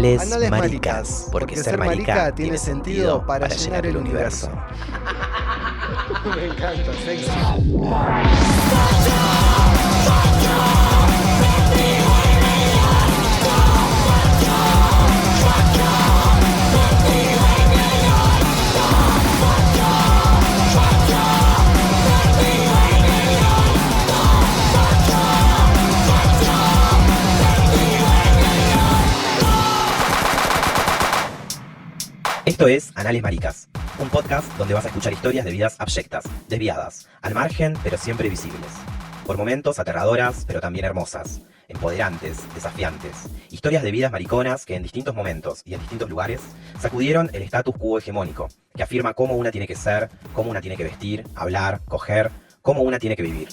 Anales Maricas, porque ser marica tiene sentido para llenar el universo. Me encanta, sexy. Esto es Anales Maricas, un podcast donde vas a escuchar historias de vidas abyectas, desviadas, al margen pero siempre visibles. Por momentos aterradoras pero también hermosas, empoderantes, desafiantes. Historias de vidas mariconas que en distintos momentos y en distintos lugares sacudieron el status quo hegemónico, que afirma cómo una tiene que ser, cómo una tiene que vestir, hablar, coger, cómo una tiene que vivir.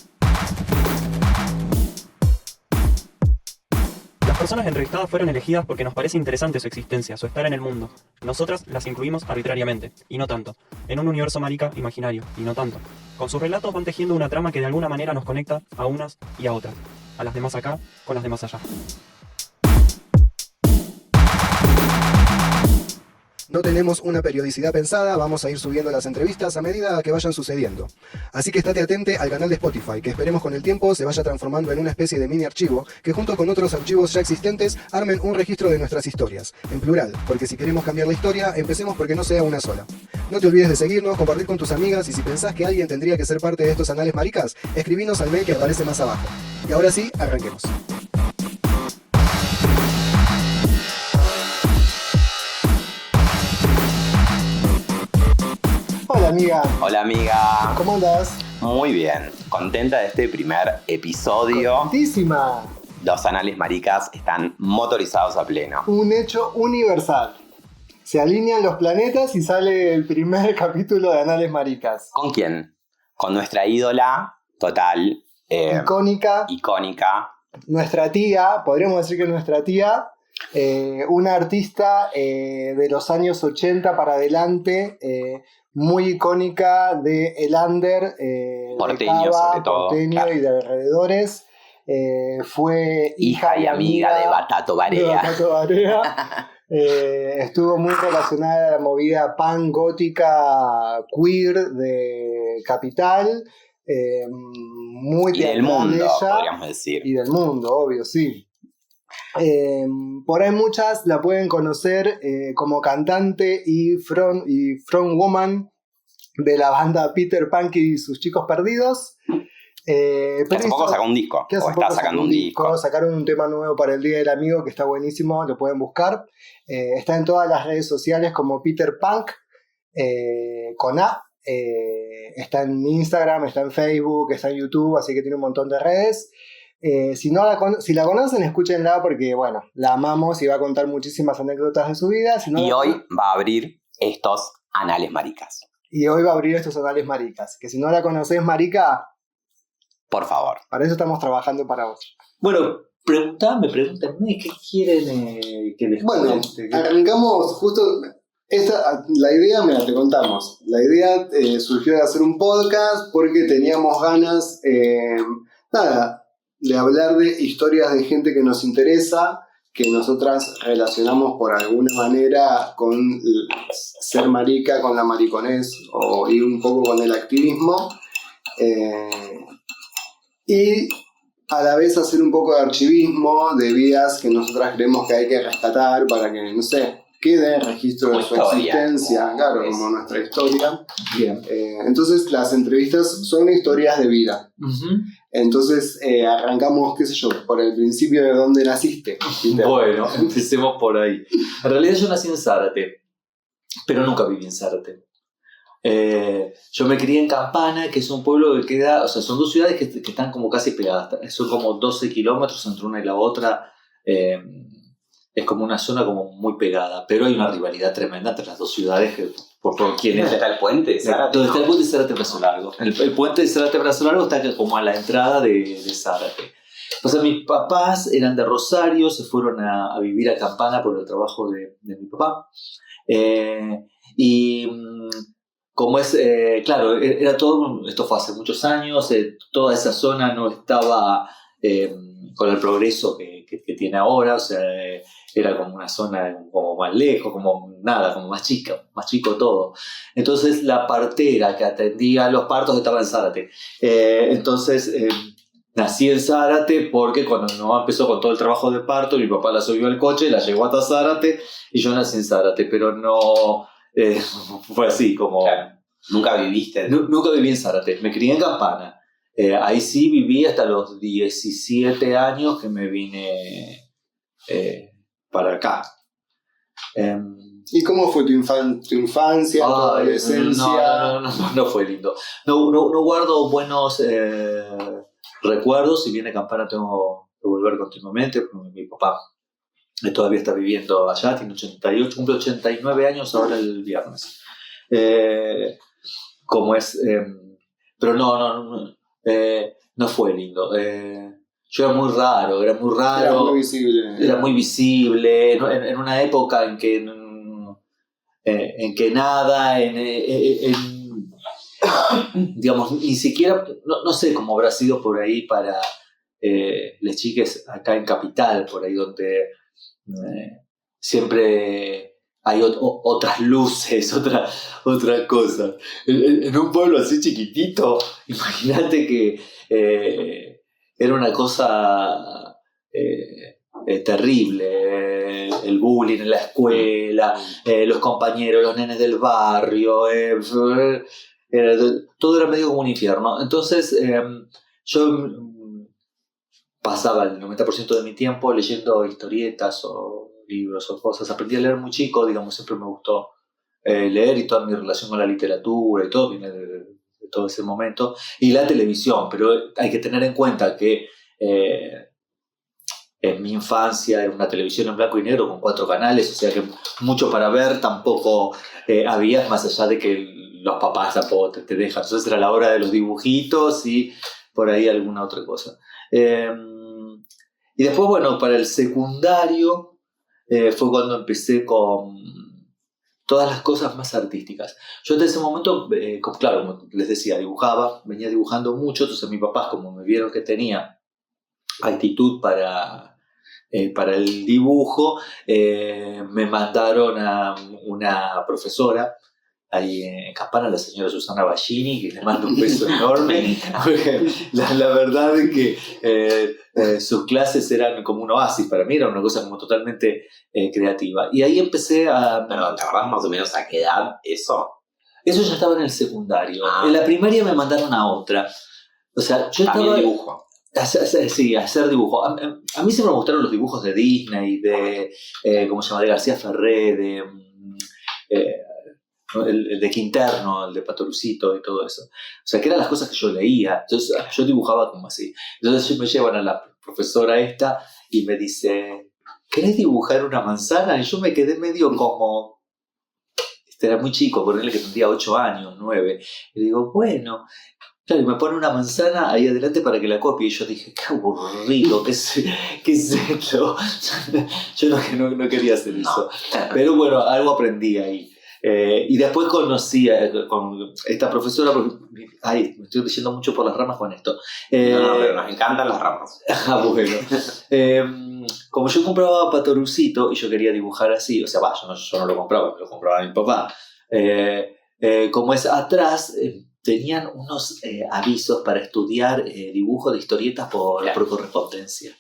Las personas entrevistadas fueron elegidas porque nos parece interesante su existencia, su estar en el mundo. Nosotras las incluimos arbitrariamente, y no tanto, en un universo marica imaginario, y no tanto. Con sus relatos van tejiendo una trama que de alguna manera nos conecta a unas y a otras, a las de más acá con las de más allá. No tenemos una periodicidad pensada, vamos a ir subiendo las entrevistas a medida que vayan sucediendo. Así que estate atente al canal de Spotify, que esperemos con el tiempo se vaya transformando en una especie de mini archivo, que junto con otros archivos ya existentes armen un registro de nuestras historias, en plural, porque si queremos cambiar la historia, empecemos porque no sea una sola. No te olvides de seguirnos, compartir con tus amigas y si pensás que alguien tendría que ser parte de estos anales maricas, escribinos al mail que aparece más abajo. Y ahora sí, arranquemos. Hola amiga. Hola amiga. ¿Cómo andás? Muy bien, contenta de este primer episodio. Contentísima. Los anales maricas están motorizados a pleno. Un hecho universal. Se alinean los planetas y sale el primer capítulo de Anales Maricas. ¿Con quién? Con nuestra ídola total. Icónica. Nuestra tía, podríamos decir que nuestra tía, una artista de los años 80 para adelante, muy icónica de el under, porteño de Cava, sobre todo, porteño, claro. Y de alrededores. Fue hija y amiga de Batato Barea. Estuvo muy relacionada a la movida pan gótica queer de Capital, muy y del mundo, de ella, podríamos decir. Y del mundo, obvio, sí. Por ahí muchas la pueden conocer como cantante y frontwoman de la banda Peter Punk y sus Chicos Perdidos. Que hace poco sacó un disco, o está sacando un disco. Sacaron un tema nuevo para el Día del Amigo que está buenísimo, lo pueden buscar. Está en todas las redes sociales como Peter Punk, con A. Está en Instagram, está en Facebook, está en YouTube, así que tiene un montón de redes. Si la conocen, escúchenla porque, bueno, la amamos y va a contar muchísimas anécdotas de su vida. Hoy va a abrir estos anales maricas. Que si no la conocés, marica, por favor. Para eso estamos trabajando para vos. Bueno, pregúntame, ¿qué quieren que les cuente? Bueno, arrancamos justo... la idea, mira, te contamos. La idea surgió de hacer un podcast porque teníamos ganas, de hablar de historias de gente que nos interesa, que nosotras relacionamos por alguna manera con ser marica, con la mariconés y un poco con el activismo. Y a la vez hacer un poco de archivismo de vidas que nosotras creemos que hay que rescatar para que, no sé, quede el registro de su existencia, claro, como nuestra historia. Bien. Entonces las entrevistas son historias de vida. Uh-huh. Entonces arrancamos, qué sé yo, por el principio de dónde naciste. Bueno, empecemos por ahí. En realidad yo nací en Zárate, pero nunca viví en Zárate. Yo me crié en Campana, que es un pueblo que queda, o sea, son dos ciudades que están como casi pegadas, son como 12 kilómetros entre una y la otra. Es como una zona como muy pegada, pero hay una rivalidad tremenda entre las dos ciudades por quién es. ¿Dónde está el puente de Zárate? ¿Dónde está el puente de Zárate Brazo Largo? El puente de Zárate Brazo Largo está como a la entrada de Zárate. O sea, mis papás eran de Rosario, se fueron a vivir a Campana por el trabajo de mi papá. Como es, claro, era todo, esto fue hace muchos años, toda esa zona no estaba con el progreso que tiene ahora, o sea, era como una zona como más lejos, como nada, como más chico todo. Entonces la partera que atendía los partos estaba en Zárate. Entonces nací en Zárate porque cuando mi mamá empezó con todo el trabajo de parto, mi papá la subió al coche, la llevó hasta Zárate y yo nací en Zárate, pero no fue así como... Claro. ¿Nunca viviste? Nunca viví en Zárate, me crié en Campana. Ahí sí viví hasta los 17 años que me vine para acá. ¿Y cómo fue tu infancia, tu adolescencia? No fue lindo. No guardo buenos recuerdos. Si bien a Campana tengo que volver continuamente, porque mi papá todavía está viviendo allá, tiene 88, cumple 89 años ahora el viernes. Pero no fue lindo. Yo era muy raro. Era muy visible. Era muy visible. En una época en que nada, digamos, ni siquiera, no sé cómo habrá sido por ahí para las chicas acá en Capital, por ahí donde siempre hay otras luces, otras cosas. En un pueblo así chiquitito, imagínate que era una cosa terrible. El bullying en la escuela, los compañeros, los nenes del barrio, todo era medio como un infierno. Entonces yo pasaba el 90% de mi tiempo leyendo historietas o libros o cosas. Aprendí a leer muy chico, digamos, siempre me gustó leer, y toda mi relación con la literatura y todo viene de todo ese momento. Y la televisión, pero hay que tener en cuenta que en mi infancia era una televisión en blanco y negro con 4 canales, o sea que mucho para ver tampoco había, más allá de que los papás tampoco te dejan. Entonces era la hora de los dibujitos y por ahí alguna otra cosa. Y después, bueno, para el secundario fue cuando empecé con todas las cosas más artísticas. Yo desde ese momento, claro, como les decía, venía dibujando mucho. Entonces mis papás, como me vieron que tenía actitud para el dibujo, me mandaron a una profesora ahí en Campana, la señora Susana Ballini, que le mando un beso enorme. La verdad es que sus clases eran como un oasis para mí, era una cosa como totalmente creativa. Y ahí empecé a... Pero ¿te acordás más o menos a qué edad eso? Eso ya estaba en el secundario. En la primaria me mandaron a otra. O sea, yo también estaba... dibujo. Sí, hacer dibujo. A mí siempre me gustaron los dibujos de Disney, de ¿cómo se llama? De García Ferré, de el de Quinterno, el de Patorucito y todo eso. O sea, que eran las cosas que yo leía. Entonces yo dibujaba como así. Entonces me llevan a la profesora esta y me dice, ¿querés dibujar una manzana? Y yo me quedé medio como... era muy chico, ponerle que tendría 8 años, 9. Y digo, bueno... Claro, y me pone una manzana ahí adelante para que la copie. Y yo dije, qué aburrido, ¿qué es esto? Yo no quería hacer eso. Pero bueno, algo aprendí ahí. Y después conocí con esta profesora, ay, me estoy diciendo mucho por las ramas con esto. No, pero nos encantan las ramas. Bueno. Como yo compraba Patorucito y yo quería dibujar así, o sea, yo no lo compraba, me lo compraba mi papá. Como es atrás... tenían unos avisos para estudiar dibujo de historietas por correspondencia.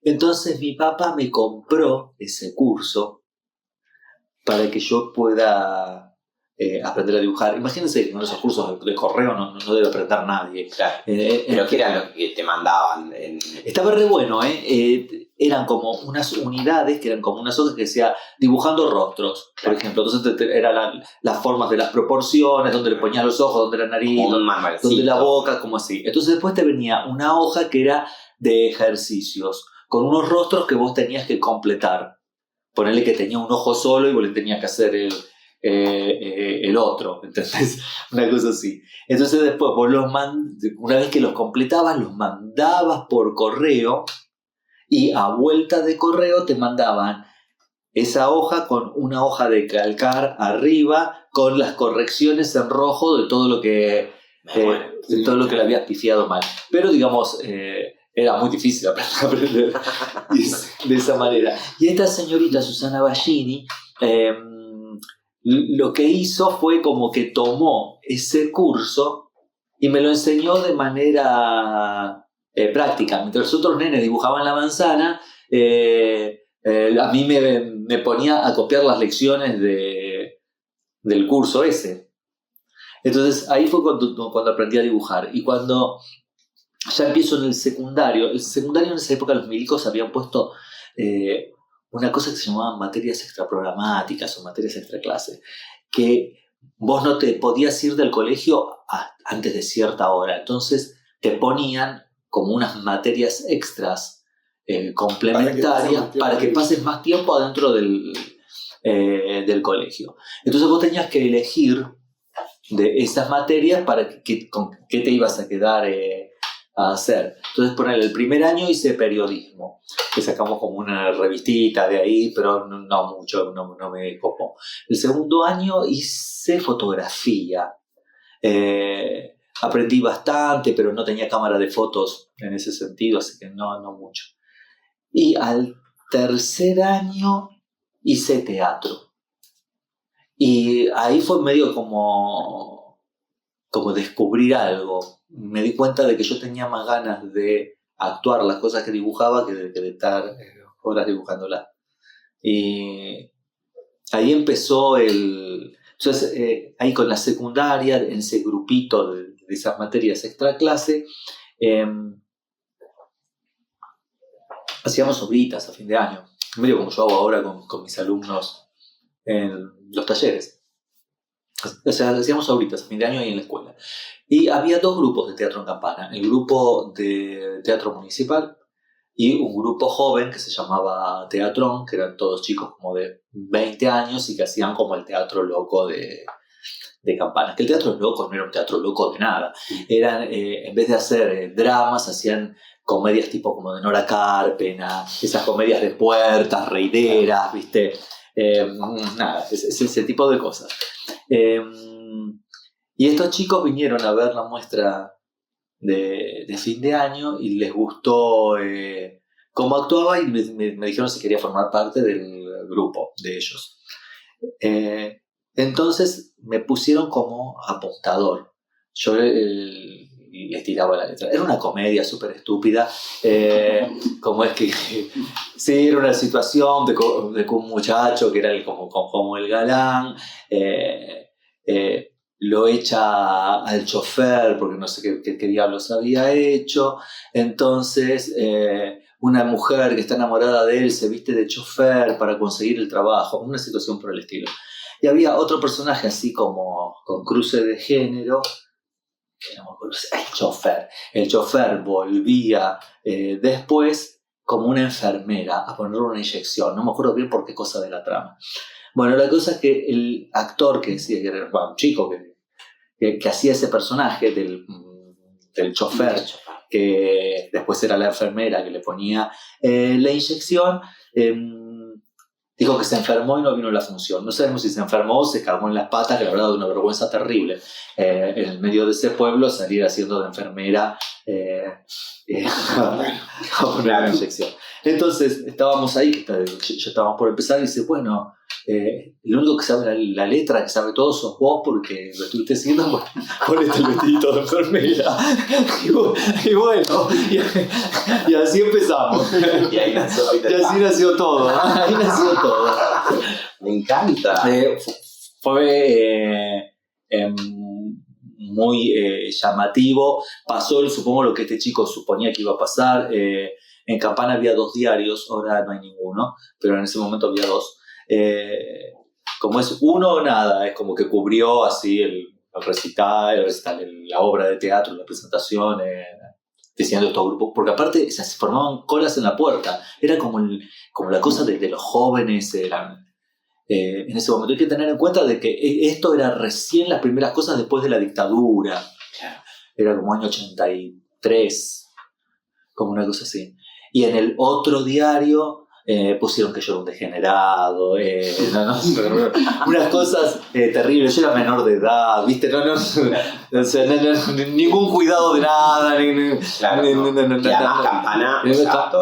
Entonces mi papá me compró ese curso para que yo pueda aprender a dibujar. Imagínense que con esos cursos de correo no debe aprender nadie. Claro. ¿Pero qué era lo que te mandaban? Estaba re bueno, eran como unas unidades que eran como unas hojas que decía dibujando rostros, por ejemplo. Entonces eran las formas de las proporciones, donde le ponías los ojos, donde la nariz, donde la boca, como así. Entonces después te venía una hoja que era de ejercicios, con unos rostros que vos tenías que completar. Ponerle que tenía un ojo solo y vos le tenías que hacer el otro, ¿entendés? Una cosa así. Entonces después vos una vez que los completabas, los mandabas por correo y a vuelta de correo te mandaban esa hoja con una hoja de calcar arriba con las correcciones en rojo de todo lo que todo lo que le habías pifiado mal. Pero, digamos, era muy difícil aprender de esa manera. Y esta señorita, Susana Ballini, lo que hizo fue como que tomó ese curso y me lo enseñó de manera práctica. Mientras los otros nenes dibujaban la manzana, a mí me ponía a copiar las lecciones del curso ese. Entonces ahí fue cuando aprendí a dibujar. Y cuando ya empiezo en el secundario en esa época los milicos habían puesto una cosa que se llamaban materias extraprogramáticas o materias extraclase, que vos no te podías ir del colegio antes de cierta hora. Entonces te ponían como unas materias extras complementarias para que pases más tiempo adentro del colegio. Entonces vos tenías que elegir de esas materias para con qué te ibas a quedar a hacer. Entonces, el primer año hice periodismo, que sacamos como una revistita de ahí, pero no mucho, no me copó. El segundo año hice fotografía. Aprendí bastante, pero no tenía cámara de fotos en ese sentido, así que no mucho. Y al tercer año hice teatro. Y ahí fue medio como descubrir algo. Me di cuenta de que yo tenía más ganas de actuar las cosas que dibujaba que de estar horas dibujándolas. Y ahí empezó entonces, ahí con la secundaria, en ese grupito de esas materias extra clase, hacíamos obritas a fin de año, medio como yo hago ahora con mis alumnos en los talleres. O sea, hacíamos obritas a fin de año ahí en la escuela. Y había dos grupos de teatro en Campana. El grupo de teatro municipal y un grupo joven que se llamaba Teatrón, que eran todos chicos como de 20 años y que hacían como el teatro loco de Campana. Que el teatro loco no era un teatro loco de nada. Eran, en vez de hacer dramas, hacían comedias tipo como de Nora Carpena, esas comedias de puertas, reideras, ¿viste? Nada, ese tipo de cosas. Y estos chicos vinieron a ver la muestra de fin de año y les gustó cómo actuaba y me dijeron si quería formar parte del grupo de ellos. Entonces me pusieron como apuntador. Yo les tiraba la letra. Era una comedia súper estúpida. Como es que sí, era una situación de un muchacho que era como el galán. Lo echa al chofer porque no sé qué diablos había hecho. Entonces una mujer que está enamorada de él se viste de chofer para conseguir el trabajo. Una situación por el estilo. Y había otro personaje así como con cruce de género, que no me acuerdo, el chofer volvía después como una enfermera a ponerle una inyección. No me acuerdo bien por qué cosa de la trama. Bueno, la cosa es que el actor que decía que era un chico que hacía ese personaje del chofer, que después era la enfermera que le ponía la inyección, dijo que se enfermó y no vino a la función. No sabemos si se enfermó o se cagó en las patas, que la verdad es una vergüenza terrible. En el medio de ese pueblo salir haciendo de enfermera a poner la inyección. Entonces estábamos ahí, ya estábamos por empezar y dice, bueno, el único que sabe la letra, que sabe todo, sos vos porque lo estuviste siguiendo, ponete el vestidito de enfermera. Y bueno, y así empezamos. Y ahí nació, y así nació todo. Ahí nació todo. Me encanta. Fue muy llamativo. Pasó, supongo, lo que este chico suponía que iba a pasar. En Campana había 2 diarios, ahora no hay ninguno, pero en ese momento había 2. Como es uno o nada, es como que cubrió así el recital, la obra de teatro, la presentación, diseñando estos grupos, porque aparte se formaban colas en la puerta, era como la cosa de los jóvenes, eran en ese momento. Hay que tener en cuenta de que esto era recién las primeras cosas después de la dictadura, era como año 83, como una cosa así. Y en el otro diario pusieron que yo era un degenerado, unas cosas terribles. Yo era menor de edad, ¿viste? O sea, ningún cuidado de nada. Campana.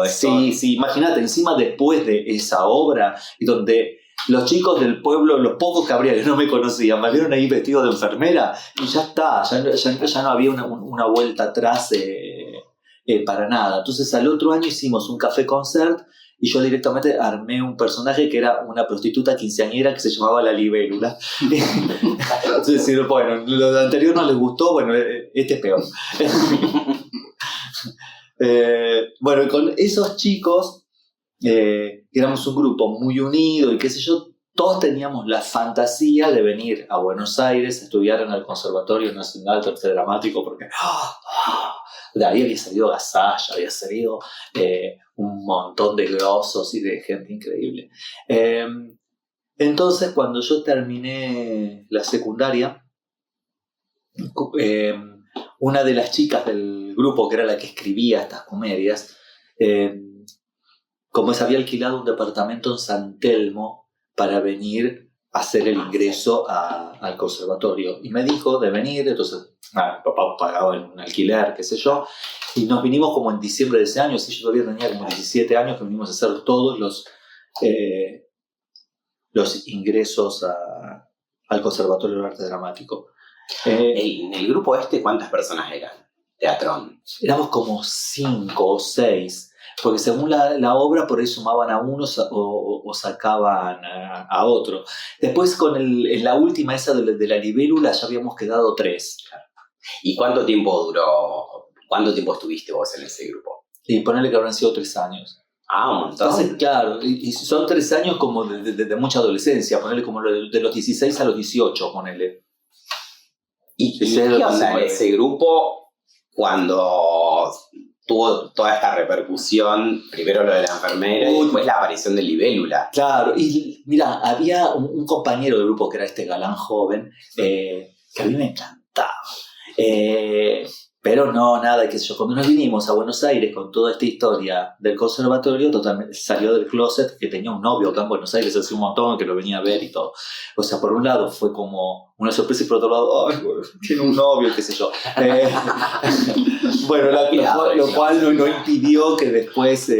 Sí, imagínate, encima después de esa obra, y donde los chicos del pueblo, los pocos que habría que no me conocían, me vieron ahí vestido de enfermera y ya está, ya no había una vuelta atrás para nada. Entonces al otro año hicimos un café concert y yo directamente armé un personaje que era una prostituta quinceañera que se llamaba La Libélula. Entonces, bueno, lo anterior no les gustó, bueno, este es peor. Bueno, con esos chicos éramos un grupo muy unido y qué sé yo, todos teníamos la fantasía de venir a Buenos Aires a estudiar en el Conservatorio Nacional de Arte Dramático, porque de ahí había salido Gasalla, había salido un montón de grosos y de gente increíble. Entonces, cuando yo terminé la secundaria, una de las chicas del grupo, que era la que escribía estas comedias, como se había alquilado un departamento en San Telmo para venir a hacer el ingreso al conservatorio. Y me dijo de venir, entonces mi papá pagaba un alquiler, qué sé yo, y nos vinimos como en diciembre de ese año, si yo todavía tenía como 17 años, que vinimos a hacer todos los ingresos al Conservatorio de Arte Dramático. En el grupo ¿cuántas personas eran? Teatrón. Éramos como 5 o 6. Porque según la obra, por ahí sumaban a uno o sacaban a otro. Después, con la última, esa de La Libélula, ya habíamos quedado 3. ¿Y cuánto tiempo duró? ¿Cuánto tiempo estuviste vos en ese grupo? Y ponerle que habrán sido 3 años. Un montón. Entonces, claro, y son 3 años como de mucha adolescencia. Ponerle como de los 16 a los 18, ponerle. ¿Y qué onda en ese grupo cuando tuvo toda esta repercusión? Primero lo de la enfermera y después la aparición de Libélula. Claro, y mira, había un compañero del grupo que era este galán joven, que a mí me encantaba. Pero no, nada, qué sé yo. Cuando nos vinimos a Buenos Aires con toda esta historia del conservatorio, totalmente salió del closet que tenía un novio acá en Buenos Aires hace un montón, que lo venía a ver y todo. O sea, por un lado fue como una sorpresa y por otro lado, ¡ay, tiene un novio, qué sé yo! Bueno, lo cual no impidió que después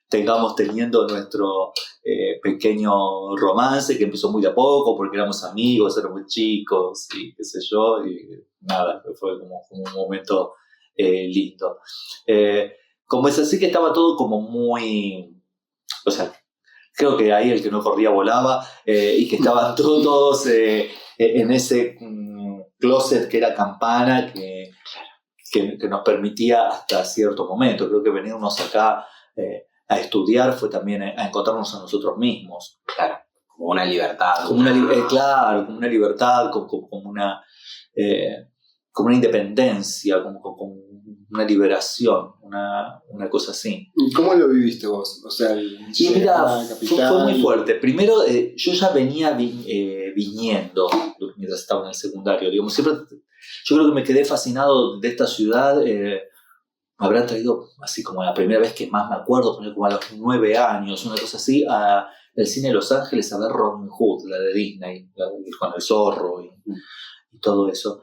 tengamos teniendo nuestro pequeño romance, que empezó muy de a poco porque éramos amigos, éramos chicos y qué sé yo, y nada, fue como un momento lindo. Como es así que estaba todo como muy, o sea, creo que ahí el que no corría volaba, y que estaban todos en ese closet que era Campana, que nos permitía hasta cierto momento. Creo que venirnos acá a estudiar fue también a encontrarnos a nosotros mismos. Claro, como una libertad. Claro, como una libertad, como una independencia, como una liberación, una cosa así. ¿Y cómo lo viviste vos? O sea, y mira, fue muy fuerte. Primero, yo ya venía viniendo mientras estaba en el secundario. Digamos, siempre, yo creo que me quedé fascinado de esta ciudad. Me habrán traído, así como la primera vez que más me acuerdo, como a los 9 años, una cosa así, al cine de Los Ángeles a ver Robin Hood, la de Disney, con el zorro y todo eso.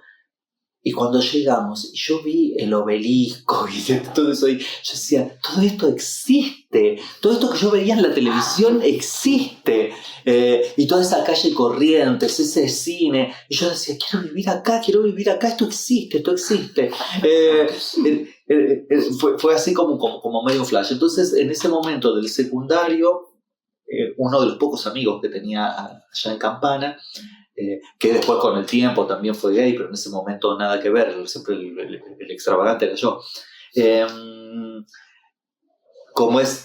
Y cuando llegamos, yo vi el obelisco y todo eso, y yo decía, todo esto existe, todo esto que yo veía en la televisión existe, y toda esa calle Corrientes, ese cine, y yo decía, quiero vivir acá, esto existe. Fue así como medio flash. Entonces, en ese momento del secundario, uno de los pocos amigos que tenía allá en Campana, que después con el tiempo también fue gay, pero en ese momento nada que ver, siempre el extravagante era yo.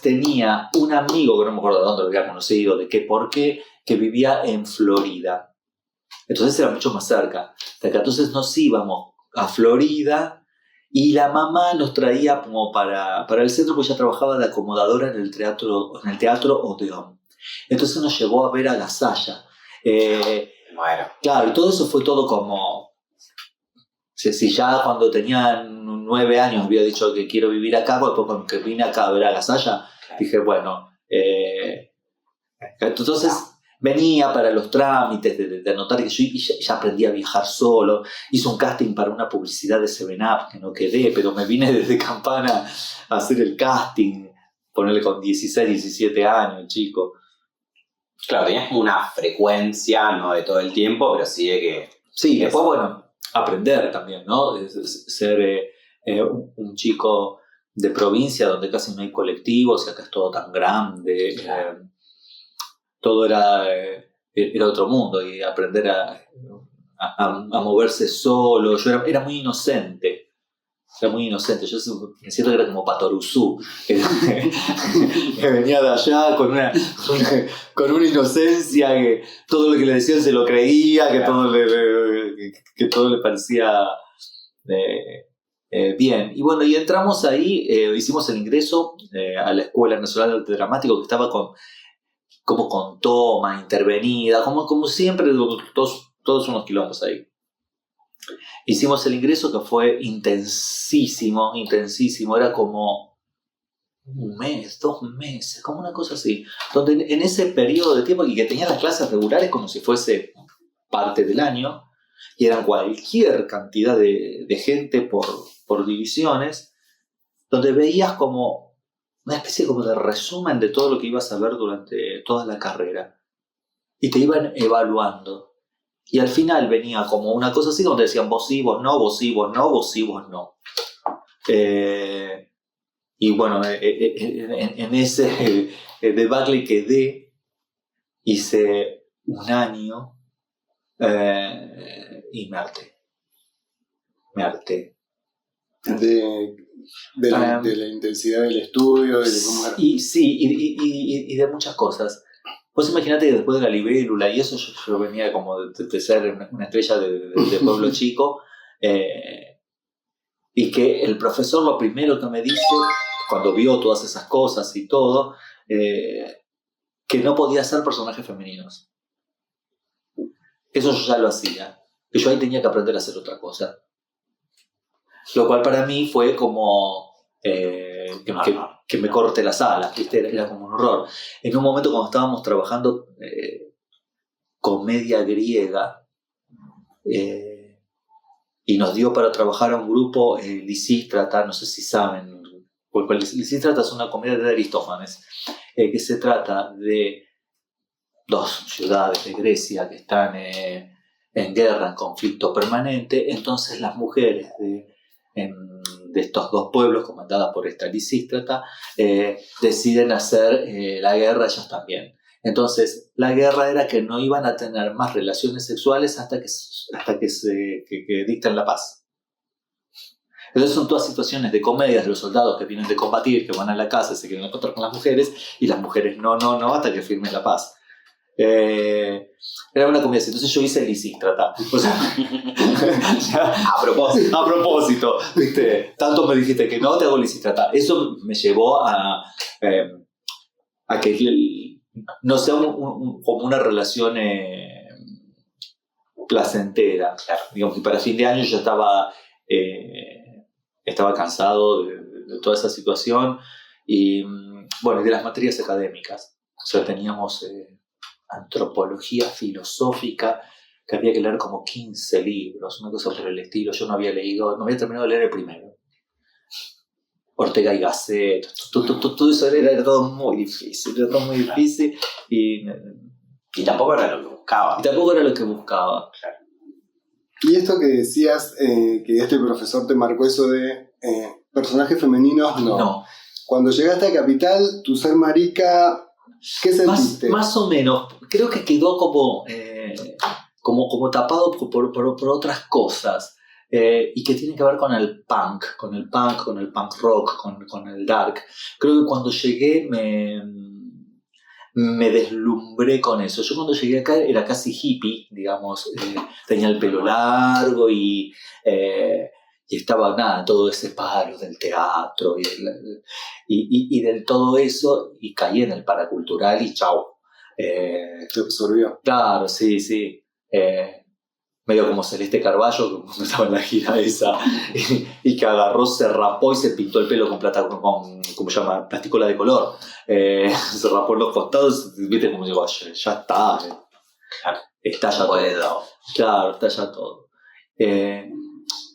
Tenía un amigo, que no me acuerdo de dónde lo había conocido, de qué, por qué, que vivía en Florida. Entonces era mucho más cerca de acá. Entonces nos íbamos a Florida y la mamá nos traía como para el centro, porque ella trabajaba de acomodadora en el teatro Odeón. Entonces nos llevó a ver a Gasalla. Bueno. Claro, y todo eso fue todo como... Si ya cuando tenía 9 años había dicho que quiero vivir acá, después cuando vine acá a ver a Gasalla, dije, bueno, Entonces venía para los trámites de anotar que yo ya aprendí a viajar solo. Hice un casting para una publicidad de 7up que no quedé, pero me vine desde Campana a hacer el casting, ponerle con 16, 17 años, chico. Claro, tenías como una frecuencia, no de todo el tiempo, pero sí de que... Sí, después, bueno, aprender también, ¿no? Ser un chico de provincia donde casi no hay colectivos y acá es todo tan grande. Todo era otro mundo y aprender a moverse solo. Yo era muy inocente. Yo me siento que era como Patoruzú, que venía de allá con una inocencia que todo lo que le decían se lo creía, que todo le parecía bien. Y bueno, y entramos ahí, hicimos el ingreso a la Escuela Nacional de Arte Dramático, que estaba como con toma, intervenida, como siempre, todos unos quilombos ahí. Hicimos el ingreso que fue intensísimo, era como un mes, 2 meses, como una cosa así, donde en ese periodo de tiempo y que tenía las clases regulares como si fuese parte del año, y eran cualquier cantidad de gente por divisiones, donde veías como una especie como de resumen de todo lo que ibas a ver durante toda la carrera, y te iban evaluando. Y al final venía como una cosa así donde decían vos sí, vos no, vos sí, vos no, vos sí, vos no. Y bueno, en ese debacle quedé, hice un año y me harté. De la intensidad del estudio, de cómo era. Y de muchas cosas. Vos imaginate que después de la libélula y eso yo venía como de ser una estrella de pueblo chico, y que el profesor lo primero que me dice, cuando vio todas esas cosas y todo, que no podía ser personajes femeninos. Eso yo ya lo hacía, que yo ahí tenía que aprender a hacer otra cosa. Lo cual para mí fue como... que me corte las alas, ¿viste? Era como un horror. En un momento cuando estábamos trabajando comedia griega, y nos dio para trabajar a un grupo Lisístrata, no sé si saben, porque Lisístrata es una comedia de Aristófanes, que se trata de 2 ciudades de Grecia que están en guerra, en conflicto permanente. Entonces las mujeres de estos 2 pueblos, comandadas por esta Lisístrata, deciden hacer la guerra ellos también. Entonces, la guerra era que no iban a tener más relaciones sexuales hasta que dicten la paz. Entonces son todas situaciones de comedias de los soldados que vienen de combatir, que van a la casa, se quieren encontrar con las mujeres, y las mujeres no, hasta que firmen la paz. Era una comedia. Entonces yo hice Lisístrata. O sea, a propósito, ¿viste? Tanto me dijiste que no, te hago Lisístrata. Eso me llevó a que no sea como una relación placentera. Digamos que para fin de año yo estaba cansado de toda esa situación y, bueno, de las materias académicas. O sea, teníamos antropología filosófica, que había que leer como 15 libros, una cosa por el estilo. Yo no había terminado de leer el primero. Ortega y Gasset, todo eso era todo muy difícil, y tampoco era lo que buscaba. Claro. Y esto que decías, que este profesor te marcó eso de personajes femeninos, no. Cuando llegaste a Capital, tu ser marica, ¿qué sentiste? Más o menos. Creo que quedó como tapado por otras cosas. Y que tiene que ver con el punk rock, con el dark. Creo que cuando llegué me deslumbré con eso. Yo cuando llegué acá era casi hippie, digamos. Tenía el pelo largo y estaba todo ese palo del teatro y del todo eso, y caí en el paracultural y chau. Te absorbió. Claro, sí. medio como Celeste Carballo, cuando estaba en la gira esa, y que agarró, se rapó y se pintó el pelo con plata, ¿cómo se llama? Plasticola de color. Se rapó en los costados, viste, como digo, ya está. Está ya todo. Claro, está ya todo.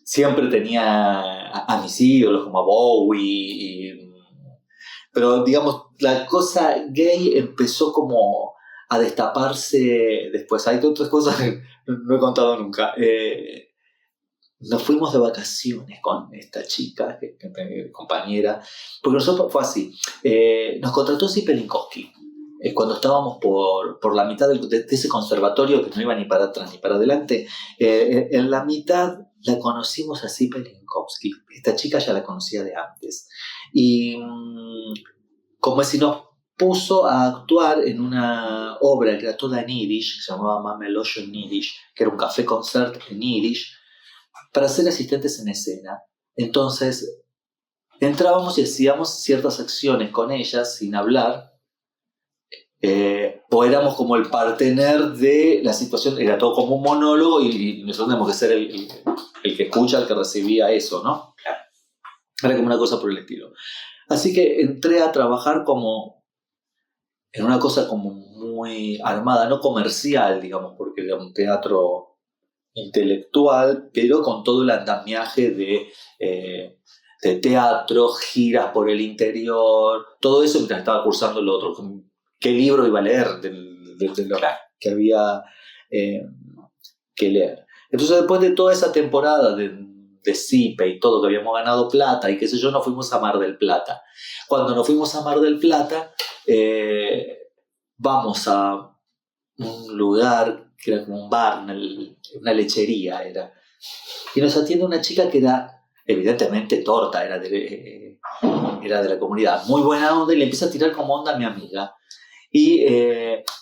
Siempre tenía a mis ídolos como a Bowie, pero digamos, la cosa gay empezó como a destaparse después. Hay otras cosas que no he contado nunca. Nos fuimos de vacaciones con esta chica, que mi compañera, porque nosotros fue así. Nos contrató Zippelinkowski cuando estábamos por la mitad de ese conservatorio que no iba ni para atrás ni para adelante. En la mitad la conocimos a Zippelinkowski. Esta chica ya la conocía de antes. Y como si nos puso a actuar en una obra que era toda en Yiddish, que se llamaba Mameloyo en Yiddish, que era un café concert en Yiddish, para ser asistentes en escena. Entonces entrábamos y hacíamos ciertas acciones con ella sin hablar, o éramos como el partener de la situación, era todo como un monólogo y nosotros tenemos que ser el que escucha, el que recibía eso, ¿no? Era como una cosa por el estilo. Así que entré a trabajar como en una cosa como muy armada, no comercial, digamos, porque era un teatro intelectual, pero con todo el andamiaje de teatro, giras por el interior, todo eso mientras estaba cursando lo otro. ¿Qué libro iba a leer de lo que había que leer? Entonces, después de toda esa temporada de Zipe y todo, que habíamos ganado plata y qué sé yo, nos fuimos a Mar del Plata. Cuando nos fuimos a Mar del Plata, vamos a un lugar que era como un bar, una lechería era. Y nos atiende una chica que era evidentemente torta, era de la comunidad. Muy buena onda y le empieza a tirar como onda a mi amiga. Y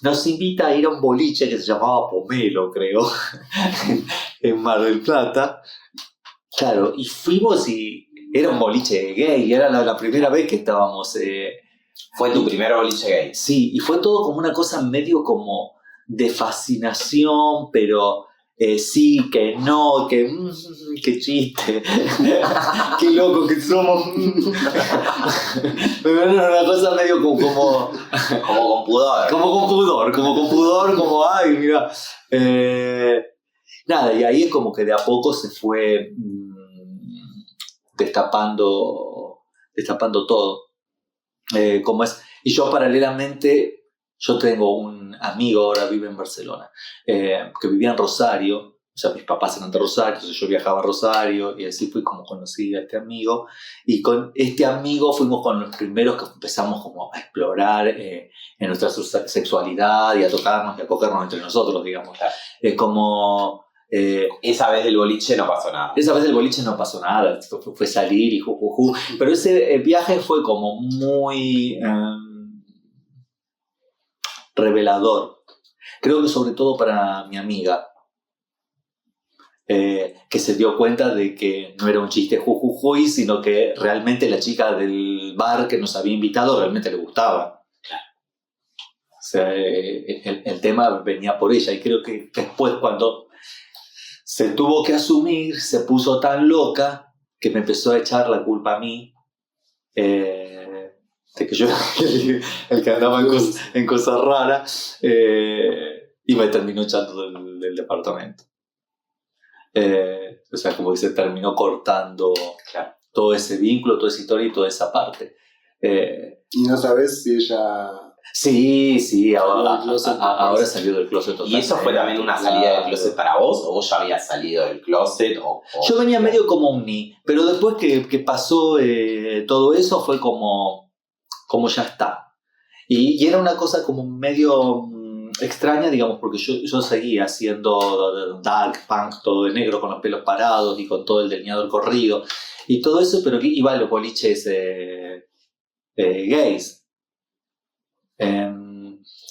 nos invita a ir a un boliche que se llamaba Pomelo, creo, en Mar del Plata. Claro, y fuimos y era un boliche gay, era la primera vez que estábamos... ¿Fue tu primer boliche gay? Sí, y fue todo como una cosa medio como de fascinación, pero sí, que no, que qué chiste, qué loco que somos. Pero era una cosa medio como con pudor. Como con pudor, como ay, mira. Nada, y ahí es como que de a poco se fue destapando todo. Como es. Y yo paralelamente, yo tengo un amigo, ahora vive en Barcelona, que vivía en Rosario. O sea, mis papás eran de Rosario, entonces yo viajaba a Rosario y así fui como conocí a este amigo. Y con este amigo fuimos con los primeros que empezamos como a explorar en nuestra sexualidad y a tocarnos y a cogernos entre nosotros, digamos. Como... esa vez del boliche no pasó nada. Esa vez del boliche no pasó nada, fue salir y jujuju. Pero ese viaje fue como muy revelador. Creo que sobre todo para mi amiga, que se dio cuenta de que no era un chiste jujujuy, sino que realmente la chica del bar que nos había invitado realmente le gustaba. O sea, el tema venía por ella, y creo que después cuando se tuvo que asumir, se puso tan loca que me empezó a echar la culpa a mí, de que yo era el que andaba en cosas raras, y me terminó echando del departamento. O sea, como que se terminó cortando todo ese vínculo, toda esa historia y toda esa parte. ¿Y no sabes si ella...? Sí, ahora salió del closet totalmente. ¿Y eso fue también una salida del closet para vos? ¿O vos ya habías salido del closet? Yo venía medio como un ni, pero después que pasó todo eso fue como ya está. Y era una cosa como medio extraña, digamos, porque yo seguía haciendo dark punk, todo de negro, con los pelos parados y con todo el delineador corrido y todo eso, pero que iba a los boliches gays.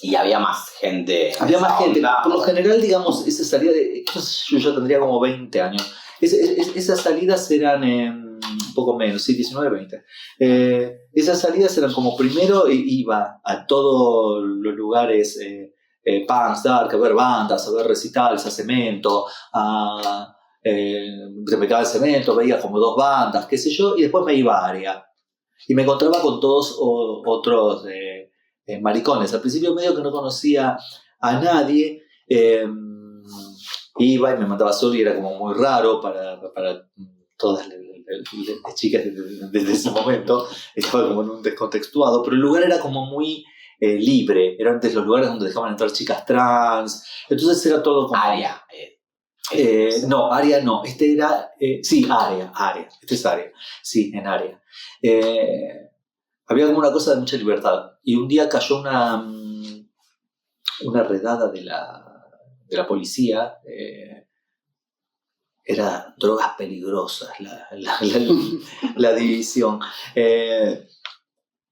Y había más gente. Había más gente. Por lo general, digamos, esa salida yo ya tendría como 20 años. Esas salidas eran un poco menos, sí, 19, 20. Esas salidas eran como primero iba a todos los lugares punks, dark, a ver bandas, a ver recitales, a cemento, se me quedaba el cemento, veía como 2 bandas, qué sé yo, y después me iba a área. Y me encontraba con todos otros maricones. Al principio medio que no conocía a nadie, iba y me mandaba solo y era como muy raro para todas las chicas desde ese momento. Estaba como en un descontextuado, pero el lugar era como muy libre. Era antes los lugares donde dejaban entrar chicas trans. Entonces era todo como... Área. No, área no. Este era... sí, área. Este es área. Sí, en área. Había como una cosa de mucha libertad. Y un día cayó una redada de la policía. Era drogas peligrosas la división.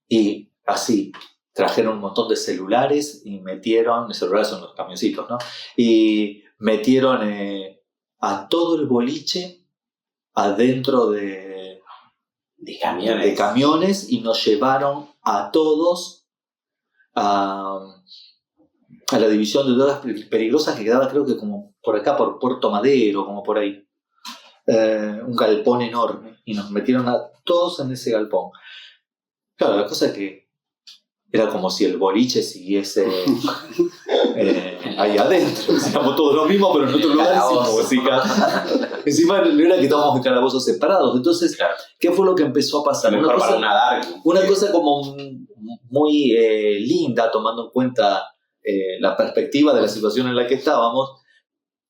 Y así, trajeron un montón de celulares y metieron... Celulares son los camioncitos, ¿no? Y metieron a todo el boliche adentro de camiones y nos llevaron a todos a la división de drogas peligrosas que quedaba, creo que como por acá, por Puerto Madero, como por ahí. Un galpón enorme y nos metieron a todos en ese galpón. Claro, la cosa es que era como si el boliche siguiese ahí adentro. Éramos todos los mismos, pero en otro lugar sin música. Encima no era que estábamos en calabozos separados. Entonces, claro, ¿qué fue lo que empezó a pasar? Una cosa como muy linda, tomando en cuenta la perspectiva de la situación en la que estábamos,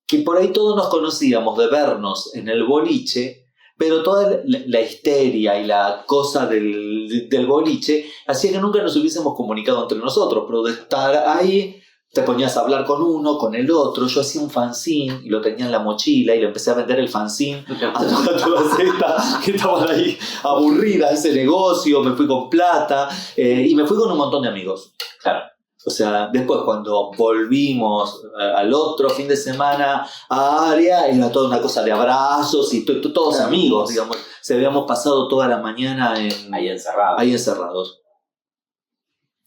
que por ahí todos nos conocíamos de vernos en el boliche, pero toda la histeria y la cosa del boliche hacía que nunca nos hubiésemos comunicado entre nosotros, pero de estar ahí te ponías a hablar con uno, con el otro. Yo hacía un fanzine y lo tenía en la mochila y le empecé a vender el fanzine a todas estas que estaban ahí aburridas de ese negocio. Me fui con plata y me fui con un montón de amigos. Claro. O sea, después cuando volvimos al otro fin de semana a área, era toda una cosa de abrazos y todos amigos, digamos. Se habíamos pasado toda la mañana ahí encerrados.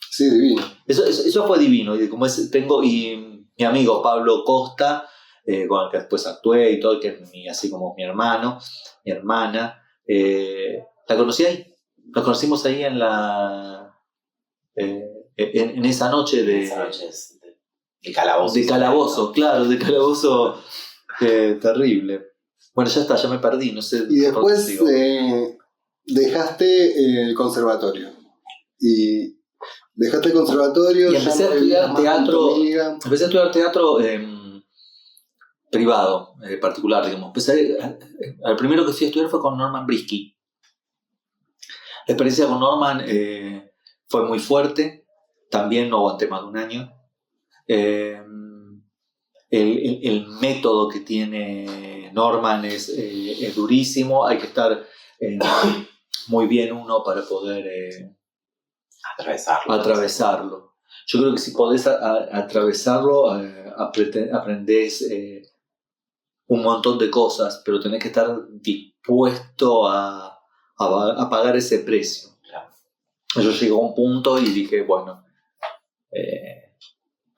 Sí, divino. Eso fue divino. Y como tengo mi amigo Pablo Costa, con el que después actué y todo, que es así como mi hermano, mi hermana, la conocí ahí. Nos conocimos ahí en esa noche de calabozo. De calabozo, claro, de calabozo terrible. Bueno, ya está, ya me perdí, no sé. Y después dejaste el conservatorio. Y dejaste el conservatorio. Y empecé a estudiar teatro. Empecé a estudiar teatro privado, particular, digamos. Al primero que fui a estudiar fue con Norman Brisky. La experiencia con Norman fue muy fuerte. También no aguanté más de un año. El método que tiene Norman es durísimo. Hay que estar muy bien uno para poder atravesarlo. Yo creo que si podés atravesarlo, aprendés un montón de cosas, pero tenés que estar dispuesto a pagar ese precio. Yo llegué a un punto y dije, bueno,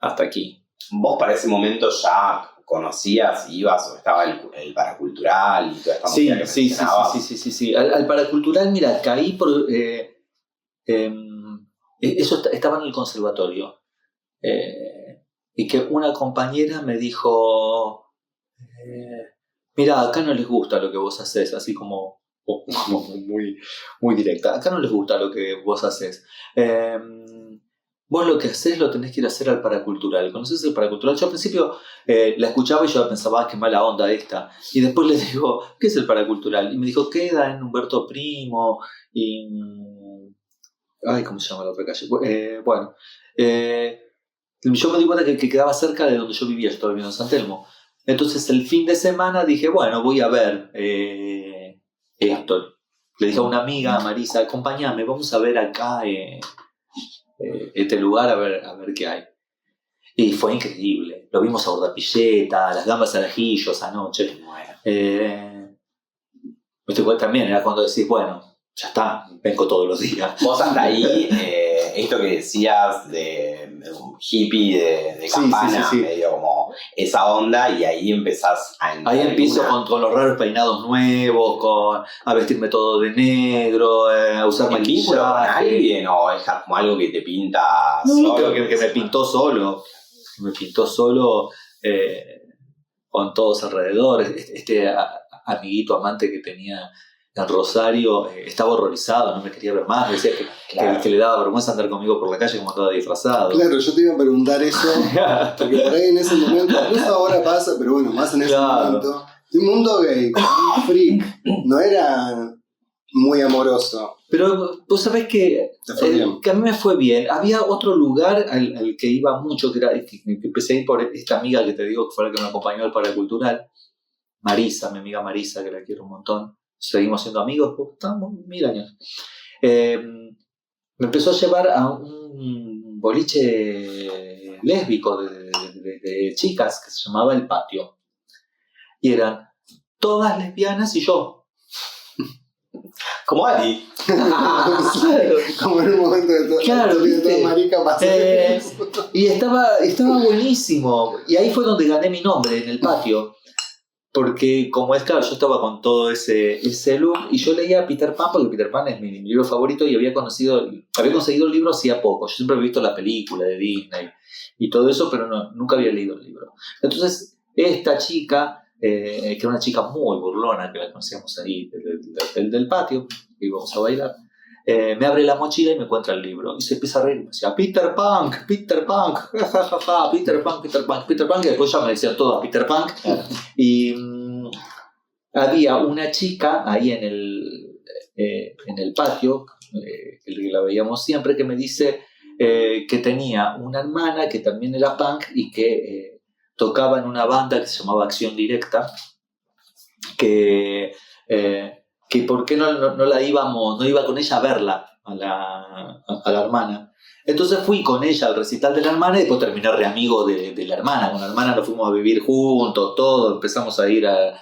hasta aquí. ¿Vos para ese momento ya conocías, ibas o estaba el paracultural y toda esta movida que mencionabas? Sí. Al paracultural, mira, caí por... eso estaba en el conservatorio. Y que una compañera me dijo, mira, acá no les gusta lo que vos haces, así como muy, muy directa. Acá no les gusta lo que vos haces. Vos lo que haces lo tenés que ir a hacer al paracultural. ¿Conoces el paracultural? Yo al principio la escuchaba y yo pensaba, qué mala onda esta. Y después le digo, ¿qué es el paracultural? Y me dijo, queda en Humberto Primo y... ¿cómo se llama la otra calle? Yo me di cuenta que quedaba cerca de donde yo vivía. Yo estaba viviendo en San Telmo. Entonces el fin de semana dije, bueno, voy a ver esto. Le dije a una amiga, a Marisa, acompáñame, vamos a ver acá este lugar, a ver qué hay. Y fue increíble. Lo vimos a Urdapilleta, a las gambas al ajillo esa noche. También era cuando decís, bueno, ya está, vengo todos los días. Vos hasta ahí, esto que decías de un hippie de Sí, campana, sí. medio como esa onda, y ahí empezás a entrar. Ahí empiezo en una- con los raros peinados nuevos, a vestirme todo de negro, a usar ¿En vínculo con maquillaje. alguien o es como algo que te pinta No, solo? creo que me pintó solo. Me pintó solo con todos alrededor. Este amiguito amante que tenía en Rosario estaba horrorizado, no me quería ver más. Decía Claro. que le daba vergüenza andar conmigo por la calle como estaba disfrazado. Claro, yo te iba a preguntar eso, porque por ahí en ese momento, incluso ahora pasa, pero bueno, más en ese Claro. momento, un mundo gay, un freak, no era muy amoroso. Pero vos sabés que, Te fue bien. que a mí me fue bien. Había otro lugar al que iba mucho, que empecé a ir por esta amiga que te digo que fue la que me acompañó al Paracultural, Marisa, mi amiga Marisa, que la quiero un montón. Seguimos siendo amigos, pues, estamos 1000 años. Me empezó a llevar a un boliche lésbico de chicas que se llamaba El Patio. Y eran todas lesbianas y yo. Como Ari. Claro. Como en un momento de todo, Claro, de toda ¿viste? marica pasó eso. Y estaba buenísimo. Y ahí fue donde gané mi nombre, en El Patio. Porque como es claro, yo estaba con todo ese look y yo leía Peter Pan, porque Peter Pan es mi libro favorito y había conseguido el libro hacía poco. Yo siempre había visto la película de Disney y todo eso, pero nunca había leído el libro. Entonces, esta chica, que era una chica muy burlona, que la conocíamos ahí del patio, que íbamos a bailar, me abre la mochila y me encuentra el libro. Y se empieza a reír y me decía, Peter Punk, Peter Punk, jajaja, Peter Punk, Peter Punk, Peter Punk. Y después ya me decían todo a Peter Punk. Y había una chica ahí en el patio, que la veíamos siempre, que me dice que tenía una hermana que también era punk y que tocaba en una banda que se llamaba Acción Directa, que por qué no iba con ella a verla, a la hermana. Entonces fui con ella al recital de la hermana y después terminé re amigo de la hermana. Con la hermana nos fuimos a vivir juntos, todo, empezamos a ir a...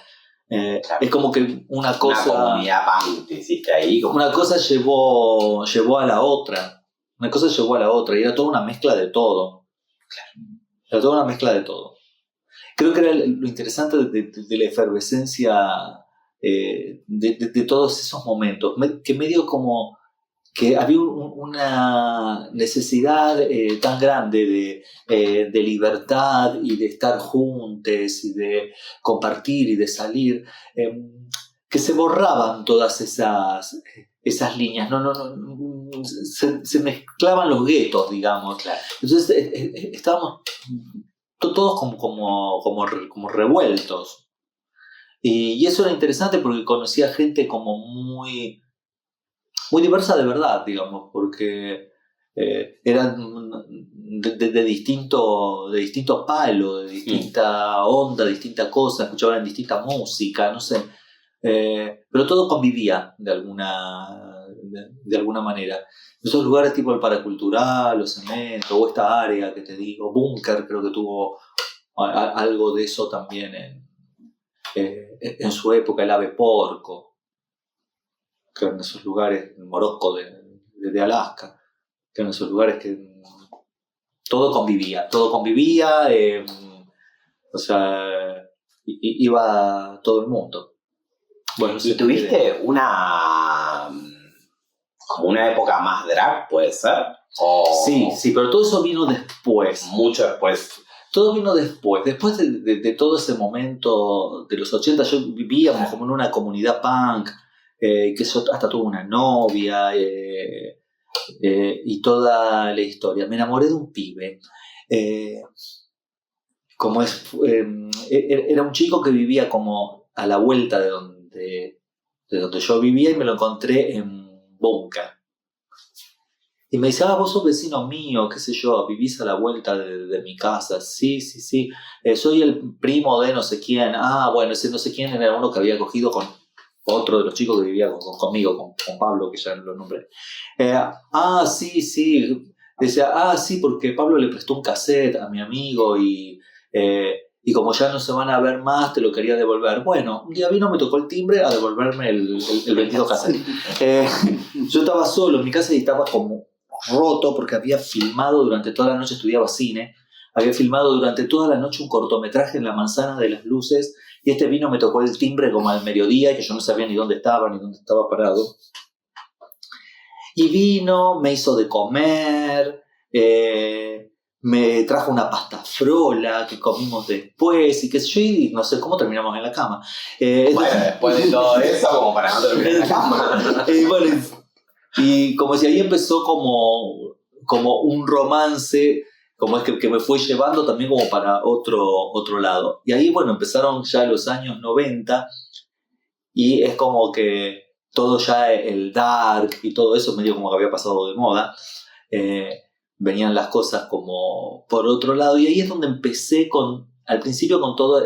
es como que una cosa... Una comunidad punk te hiciste ahí. Como... Una cosa llevó a la otra. Una cosa llevó a la otra. Y era toda una mezcla de todo. Era toda una mezcla de todo. Creo que era lo interesante de la efervescencia de todos esos momentos. Que medio como que había una necesidad tan grande de libertad y de estar juntos y de compartir y de salir, que se borraban todas esas líneas, se mezclaban los guetos, digamos. Claro. Entonces estábamos todos como revueltos. Y eso era interesante porque conocía gente como muy diversa de verdad, digamos, porque eran de distintos palos, de distinta onda, de distinta cosa, escuchaban distinta música, no sé. Pero todo convivía de alguna manera. Esos lugares tipo el Paracultural, los Cementos, o esta área que te digo, Búnker, creo que tuvo algo de eso también en su época, el Ave Porco, que eran esos lugares, el Morocco de Alaska, que eran esos lugares que todo convivía, o sea, iba todo el mundo. Bueno, ¿Y tuviste como una época más drag, puede ser? ¿O Sí, pero todo eso vino después. mucho después? Todo vino después de todo ese momento de los 80. Yo vivíamos como en una comunidad punk, que yo hasta tuve una novia y toda la historia. Me enamoré de un pibe. Era un chico que vivía como a la vuelta de donde yo vivía y me lo encontré en Búnker. Y me dice, vos sos vecino mío, qué sé yo, vivís a la vuelta de mi casa. Sí. Soy el primo de no sé quién. Bueno, ese no sé quién era uno que había cogido con otro de los chicos que vivía conmigo, con Pablo, que ya lo nombré. Sí. Decía, sí, porque Pablo le prestó un cassette a mi amigo y y como ya no se van a ver más, te lo quería devolver. Bueno, un día vino, me tocó el timbre a devolverme el 22 cassette. Yo estaba solo en mi casa y estaba como roto porque había filmado durante toda la noche, estudiaba cine, había filmado durante toda la noche un cortometraje en La Manzana de las Luces, y este vino, me tocó el timbre como al mediodía, que yo no sabía ni dónde estaba parado. Y vino, me hizo de comer, me trajo una pasta frola que comimos después y qué sé yo, y no sé cómo terminamos en la cama. Bueno, después de todo eso, como para no terminar en la cama. Bueno, y como si ahí empezó como un romance, como es que me fue llevando también como para otro lado. Y ahí, bueno, empezaron ya los años 90 y es como que todo ya el dark y todo eso medio como que había pasado de moda. Venían las cosas como por otro lado, y ahí es donde empecé al principio con todo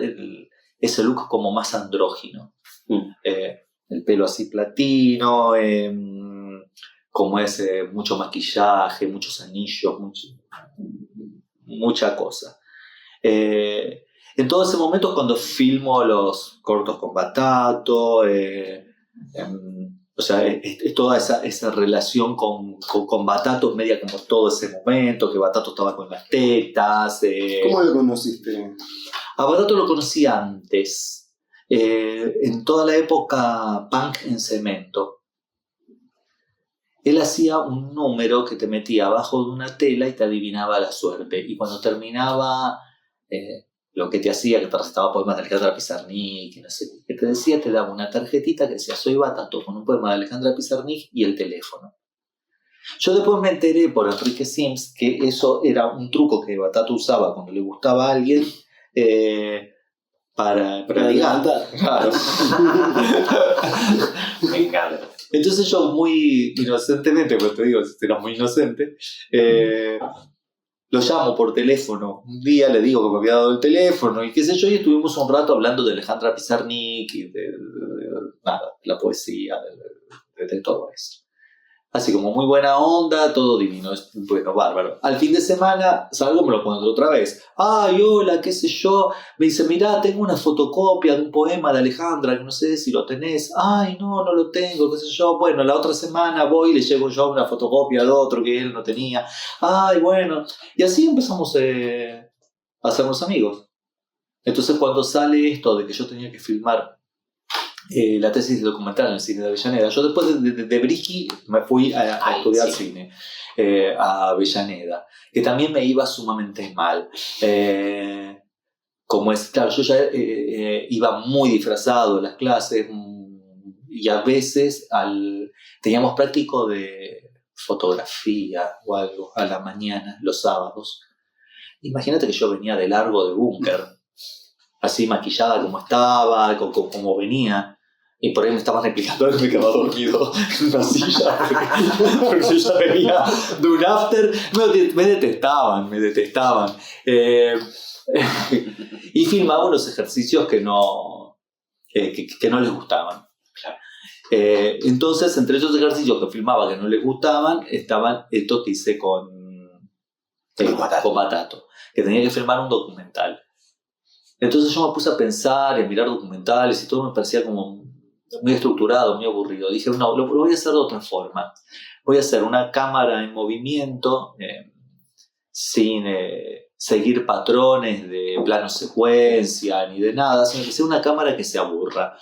ese look como más andrógino. El pelo así platino, como mucho maquillaje, muchos anillos, mucha cosa. En todo ese momento cuando filmo los cortos con Batato, o sea, es toda esa relación con Batato, media como todo ese momento, que Batato estaba con las tetas. ¿Cómo lo conociste? A Batato lo conocí antes, en toda la época punk en Cemento. Él hacía un número que te metía abajo de una tela y te adivinaba la suerte. Y cuando terminaba lo que te hacía, que te recitaba poemas de Alejandra Pizarnik, y no sé qué te decía, te daba una tarjetita que decía soy Batato, con un poema de Alejandra Pizarnik y el teléfono. Yo después me enteré por Enrique Sims que eso era un truco que Batato usaba cuando le gustaba a alguien para ligar. Claro. Me encanta. Entonces yo muy inocentemente, pues te digo, era muy inocente, lo llamo por teléfono. Un día le digo que me había dado el teléfono y qué sé yo, y estuvimos un rato hablando de Alejandra Pizarnik y de la poesía, de todo eso. Así como muy buena onda, todo divino, bueno, bárbaro. Al fin de semana salgo, me lo encuentro otra vez. Ay, hola, qué sé yo. Me dice, mirá, tengo una fotocopia de un poema de Alejandra, que no sé si lo tenés. Ay, no lo tengo, qué sé yo. Bueno, la otra semana voy y le llevo yo una fotocopia de otro que él no tenía. Ay, bueno. Y así empezamos a hacernos amigos. Entonces cuando sale esto de que yo tenía que filmar la tesis documental en el cine de Avellaneda, yo después de Bricky me fui a estudiar cine a Avellaneda, que también me iba sumamente mal. Como es, claro, yo ya iba muy disfrazado a las clases y a veces teníamos práctico de fotografía o algo a la mañana, los sábados. Imagínate que yo venía de largo de búnker, así maquillada como estaba, como venía. Y por ahí me estaban explicando algo y me quedaba dormido en una silla. Porque yo ya venía de un after. Me detestaban. Y filmaba unos ejercicios que no les gustaban. Entonces, entre esos ejercicios que filmaba que no les gustaban, estaban estos que hice con Batato, que tenía que filmar un documental. Entonces yo me puse a pensar y a mirar documentales y todo me parecía como muy estructurado, muy aburrido. Dije, no, lo voy a hacer de otra forma. Voy a hacer una cámara en movimiento sin seguir patrones de plano secuencia ni de nada, sino que sea una cámara que se aburra.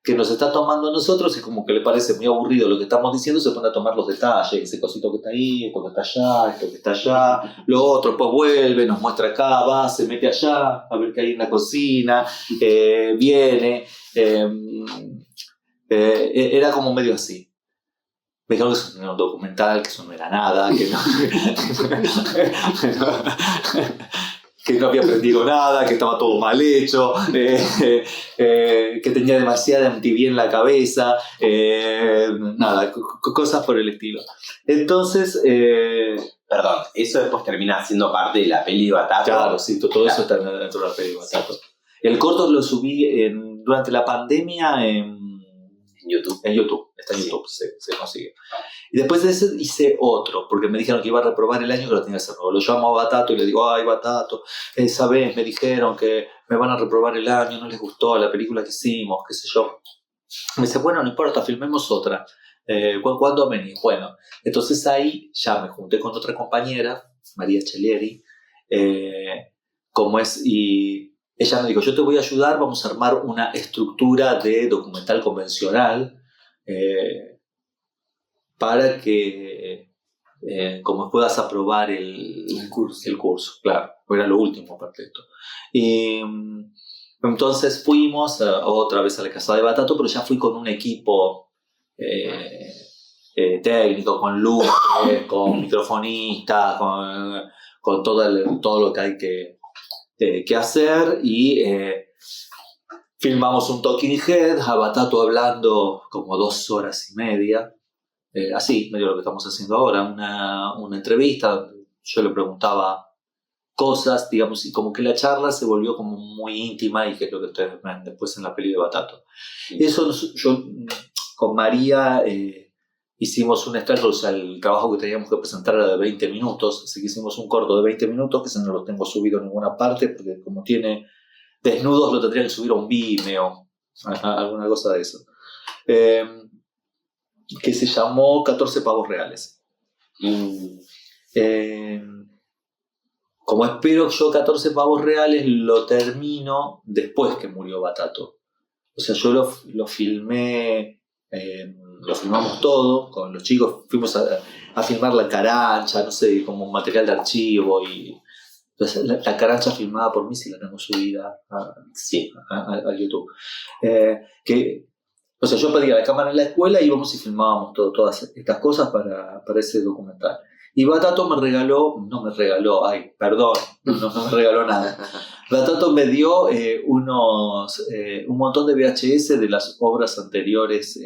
Que nos está tomando a nosotros y como que le parece muy aburrido lo que estamos diciendo, se pone a tomar los detalles, ese cosito que está ahí, esto que está allá, esto que está allá, lo otro, pues vuelve, nos muestra acá, va, se mete allá, a ver qué hay en la cocina, viene, era como medio así. Me dijeron que eso no era un documental, que eso no era nada, que no había aprendido nada, que estaba todo mal hecho, que tenía demasiada MTV en la cabeza, nada, cosas por el estilo. Entonces... Perdón, eso después termina siendo parte de la peli de Batato. Claro, sí, todo eso está dentro de la peli de Batato. El corto lo subí durante la pandemia en YouTube. Está en YouTube, se consigue. Y después de ese hice otro, porque me dijeron que iba a reprobar el año que lo tenía que hacer nuevo. Lo llamo a Batato y le digo, ay Batato, esa vez me dijeron que me van a reprobar el año, no les gustó la película que hicimos, qué sé yo. Me dice, bueno, no importa, filmemos otra. ¿Cuándo venís? Bueno, entonces ahí ya me junté con otra compañera, María Chelieri, y ella me dijo, yo te voy a ayudar, vamos a armar una estructura de documental convencional para que como puedas aprobar el curso, claro, era lo último aparte de esto. Y entonces fuimos otra vez a la casa de Batato, pero ya fui con un equipo técnico, con luces, con microfonistas, con todo lo que hay que hacer, y filmamos un talking head, a Batato hablando como 2 horas y media, así, medio lo que estamos haciendo ahora, una entrevista. Yo le preguntaba cosas, digamos, y como que la charla se volvió como muy íntima, y que es lo que ustedes ven después en la peli de Batato. Eso yo con María hicimos un extracto, o sea, el trabajo que teníamos que presentar era de 20 minutos, así que hicimos un corto de 20 minutos, que ese no lo tengo subido en ninguna parte, porque como tiene desnudos lo tendría que subir a un Vimeo, alguna cosa de eso. Que se llamó 14 pavos reales. Como espero yo 14 pavos reales lo termino después que murió Batato. O sea, yo lo filmé, lo filmamos todo, con los chicos fuimos a filmar la carancha, no sé, como un material de archivo, y entonces, la carancha filmada por mí sí la tengo subida a YouTube. O sea, yo pedía la cámara en la escuela y íbamos y filmábamos todas estas cosas para ese documental. Y Batato no me regaló nada. Batato me dio un montón de VHS de las obras anteriores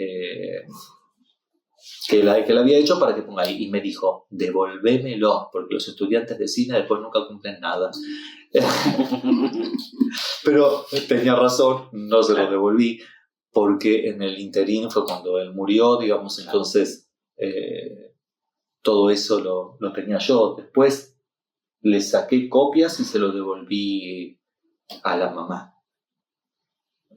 que la había hecho para que ponga ahí. Y me dijo, devolvémelo, porque los estudiantes de cine después nunca cumplen nada. Pero tenía razón, no se lo devolví, porque en el interín fue cuando él murió, digamos, entonces todo eso lo tenía yo. Después le saqué copias y se lo devolví a la mamá.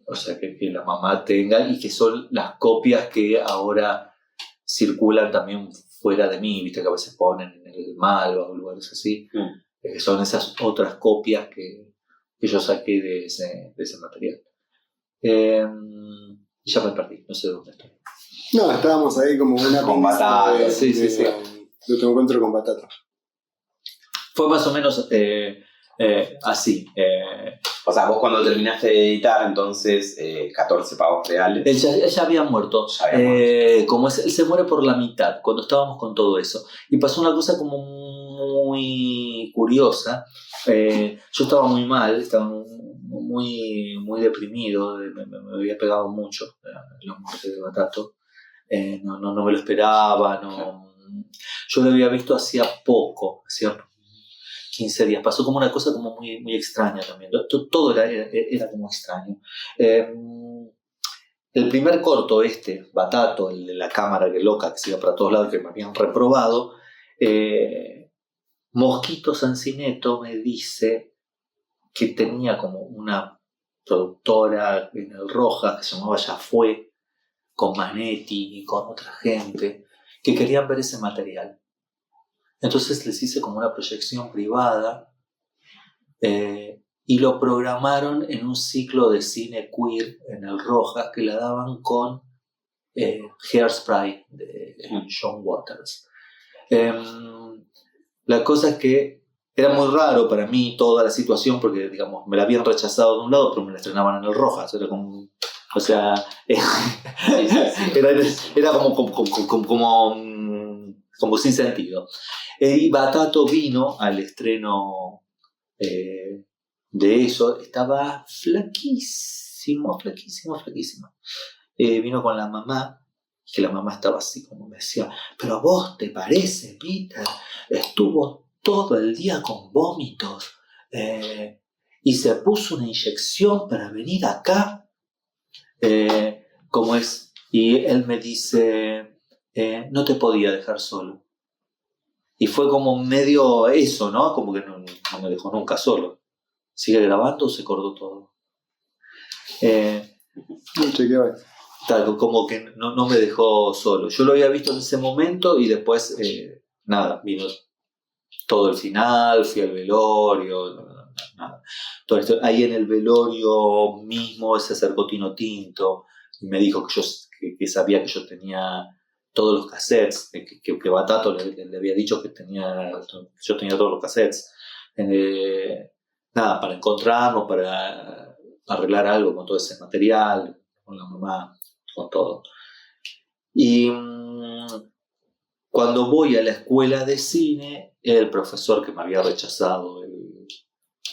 O sea, que la mamá tenga, y que son las copias que ahora circulan también fuera de mí, viste que a veces ponen en el Malva o lugares así. Son esas otras copias que yo saqué de ese material. Y ya me perdí, no sé dónde estoy. No, estábamos ahí como una con Batato. Sí. De tu encuentro con Batato. Fue más o menos así. O sea, vos cuando terminaste de editar, entonces 14 pavos reales. Él ya había muerto. Como él se muere por la mitad, cuando estábamos con todo eso. Y pasó una cosa como muy curiosa. Yo estaba muy mal, estaba muy, muy deprimido, me había pegado mucho la muerte de Batato. No me lo esperaba. Yo lo había visto hacía poco, hacía 15 días. Pasó como una cosa como muy, muy extraña también. Todo era como extraño. El primer corto, Batato, el de la cámara que loca, que se iba para todos lados, que me habían reprobado, Mosquito Sancineto me dice que tenía como una productora en el Rojas que se llamaba Ya Fue, con Manetti y con otra gente, que querían ver ese material. Entonces les hice como una proyección privada y lo programaron en un ciclo de cine queer en el Rojas que la daban con Hairspray de John Waters. La cosa es que era muy raro para mí toda la situación, porque digamos me la habían rechazado de un lado, pero me la estrenaban en el Rojas. Era como, o sea, era como sin sentido. Y Batato vino al estreno de eso, estaba flaquísimo. Vino con la mamá, que la mamá estaba así como me decía, pero a vos te parece, Peter, estuvo todo el día con vómitos y se puso una inyección para venir acá, como es. Y él me dice, no te podía dejar solo. Y fue como medio eso, ¿no? Como que no me dejó nunca solo. Sigue grabando, se cortó todo. Como que no me dejó solo. Yo lo había visto en ese momento y después, nada, vino todo el final, fui al velorio, nada. Todo esto. Ahí en el velorio mismo se acercó Tino Tinto y me dijo que sabía que yo tenía todos los cassettes, que Batato le había dicho que yo tenía todos los cassettes. Nada, para encontrarnos, para arreglar algo con todo ese material, con la mamá, con todo. Y cuando voy a la escuela de cine, el profesor que me había rechazado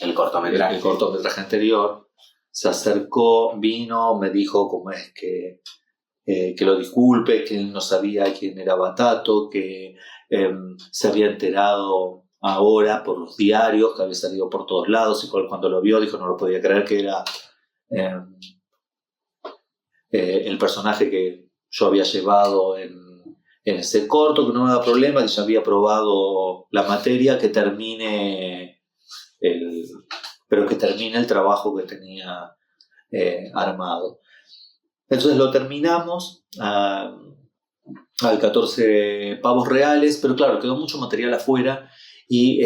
el cortometraje anterior se acercó, vino, me dijo cómo es que lo disculpe, que él no sabía quién era Batato, que se había enterado ahora por los diarios, que había salido por todos lados, y cuando lo vio dijo no lo podía creer, que era el personaje que yo había llevado en ese corto, que no me daba problema, que ya había aprobado la materia, que termine el trabajo que tenía armado. Entonces lo terminamos al 14 pavos reales, pero claro, quedó mucho material afuera y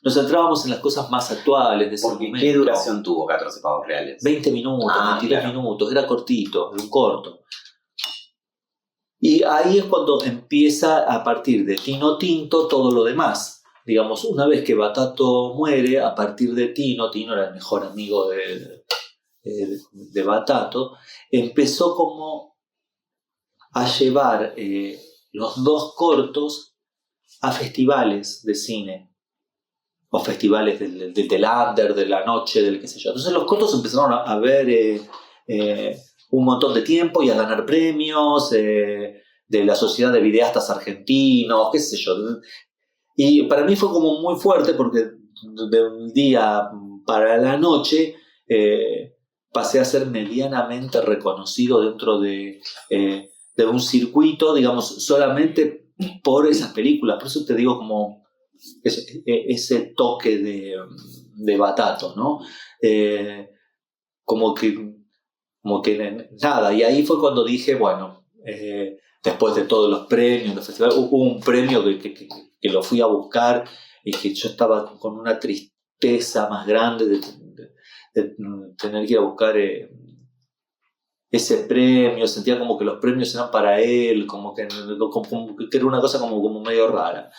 nos centrábamos en las cosas más actuales de ese momento. ¿Qué duración tuvo 14 pavos reales? 20 minutos, 23 minutos, era cortito, era un corto. Y ahí es cuando empieza, a partir de Tino Tinto, todo lo demás. Digamos, una vez que Batato muere, a partir de Tino era el mejor amigo de Batato, empezó como a llevar los dos cortos a festivales de cine, o festivales del under, de la noche, del qué sé yo. Entonces los cortos empezaron a ver un montón de tiempo y a ganar premios de la Sociedad de Videastas Argentinos, qué sé yo. Y para mí fue como muy fuerte porque de un día para la noche pasé a ser medianamente reconocido dentro de un circuito, digamos, solamente por esas películas. Por eso te digo como ese toque de Batato, ¿no? Como que nada. Y ahí fue cuando dije, bueno, después de todos los premios, los festivales, hubo un premio que lo fui a buscar y que yo estaba con una tristeza más grande de tener que ir a buscar ese premio. Sentía como que los premios eran para él, como que era una cosa como medio rara.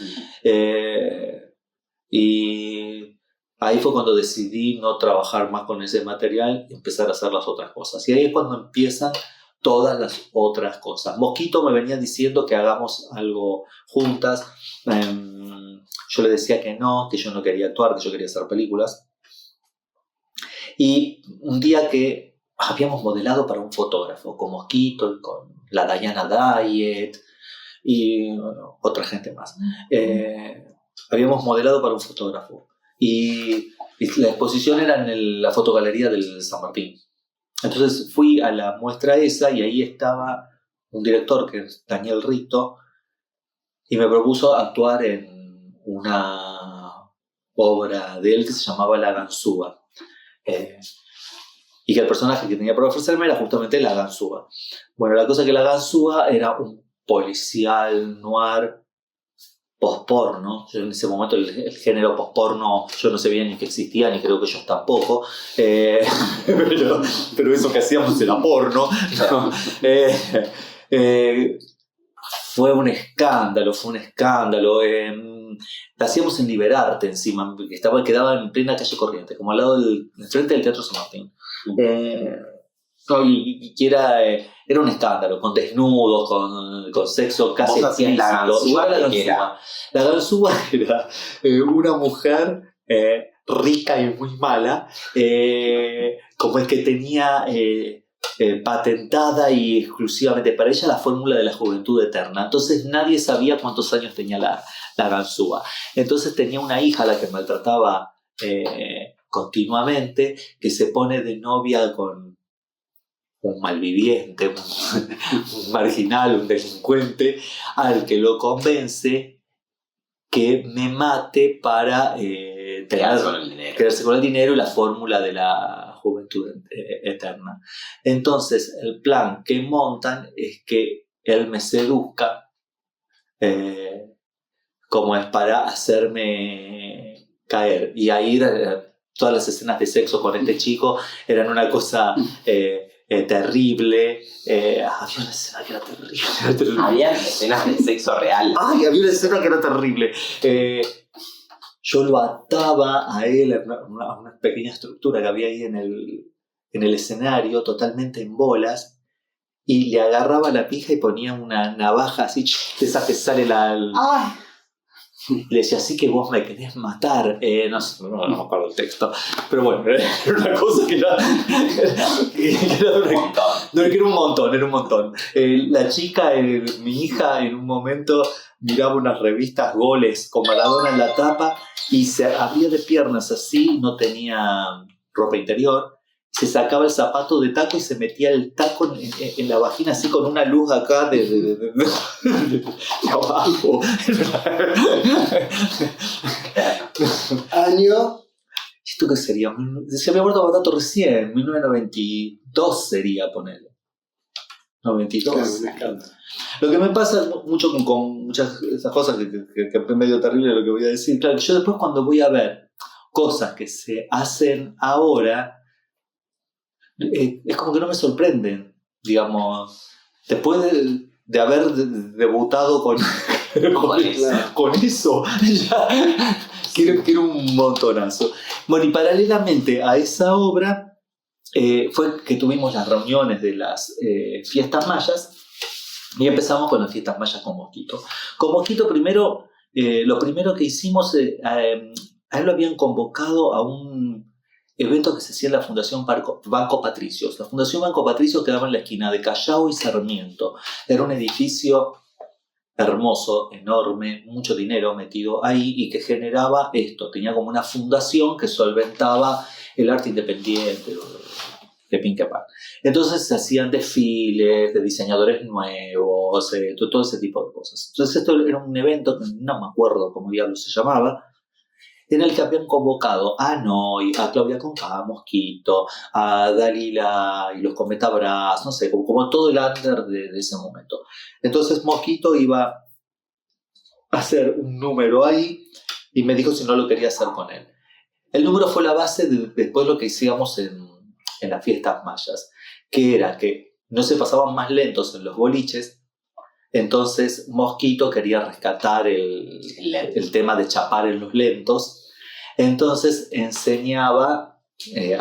Y ahí fue cuando decidí no trabajar más con ese material y empezar a hacer las otras cosas. Y ahí es cuando empiezan todas las otras cosas. Mosquito me venía diciendo que hagamos algo juntas. Yo le decía que yo no quería actuar, que yo quería hacer películas. Y un día que habíamos modelado para un fotógrafo, con Mosquito y con la Diana Diet y otra gente más. Habíamos modelado para un fotógrafo. Y la exposición era en la fotogalería del San Martín. Entonces fui a la muestra esa y ahí estaba un director que es Daniel Rito y me propuso actuar en una obra de él que se llamaba La Ganzúa. Y que el personaje que tenía para ofrecerme era justamente La Ganzúa. Bueno, la cosa es que La Ganzúa era un policial noir post-porno. Yo en ese momento el género post-porno yo no sabía ni que existía, ni creo que ellos tampoco. Pero eso que hacíamos era porno. ¿No? Fue un escándalo. La hacíamos en Liberarte encima, que quedaba en plena calle Corrientes, como al lado frente del Teatro San Martín. Y que era un escándalo, con desnudos, con sexo casi explícito. La Ganzúa era una mujer rica y muy mala, como es que tenía patentada y exclusivamente para ella la fórmula de la juventud eterna. Entonces nadie sabía cuántos años tenía la Ganzúa. Entonces tenía una hija a la que maltrataba continuamente, que se pone de novia con un malviviente, un marginal, un delincuente, al que lo convence que me mate para quedarse con el dinero y la fórmula de la juventud eterna. Entonces, el plan que montan es que él me seduzca, como es para hacerme caer. Y ahí todas las escenas de sexo con este chico eran una cosa terrible. Había una escena que era terrible. Había escenas de sexo real. Ay, había una escena que era terrible. Yo lo ataba a él a una pequeña estructura que había ahí en el escenario, totalmente en bolas, y le agarraba la pija y ponía una navaja así, de esa que sale y le decía, así que vos me querés matar. No me acuerdo el texto, pero bueno, era una cosa que era un montón. La chica, mi hija, en un momento miraba unas revistas Goles con Maradona en la tapa y se abría de piernas así, no tenía ropa interior. Se sacaba el zapato de taco y se metía el taco en la vagina así con una luz acá de abajo. Año. ¿Esto qué sería? Se había muerto Batato recién, 1992 sería, ponerlo. 92. Claro, me encanta. Lo que me pasa mucho con muchas de esas cosas que es medio terrible lo que voy a decir. Claro, yo después cuando voy a ver cosas que se hacen ahora, es como que no me sorprenden, digamos, después de haber debutado con eso, ya quiero un montonazo. Bueno, y paralelamente a esa obra fue que tuvimos las reuniones de las fiestas mayas y empezamos con las fiestas mayas con Mosquito. Con Mosquito primero, lo primero que hicimos, a él lo habían convocado a un evento que se hacía en la Fundación Banco Patricios. La Fundación Banco Patricios quedaba en la esquina de Callao y Sarmiento. Era un edificio hermoso, enorme, mucho dinero metido ahí y que generaba esto. Tenía como una fundación que solventaba el arte independiente de Pinkepan. Entonces se hacían desfiles de diseñadores nuevos, todo ese tipo de cosas. Entonces esto era un evento, no me acuerdo cómo diablos se llamaba, en el que habían convocado a Noy, a Claudia Conca, a Mosquito, a Dalila y los Cometa Brass, no sé, como todo el under de ese momento. Entonces Mosquito iba a hacer un número ahí y me dijo si no lo quería hacer con él. El número fue la base de después lo que hacíamos en las fiestas mayas, que era que no se pasaban más lentos en los boliches. Entonces Mosquito quería rescatar el tema de chapar en los lentos. Entonces enseñaba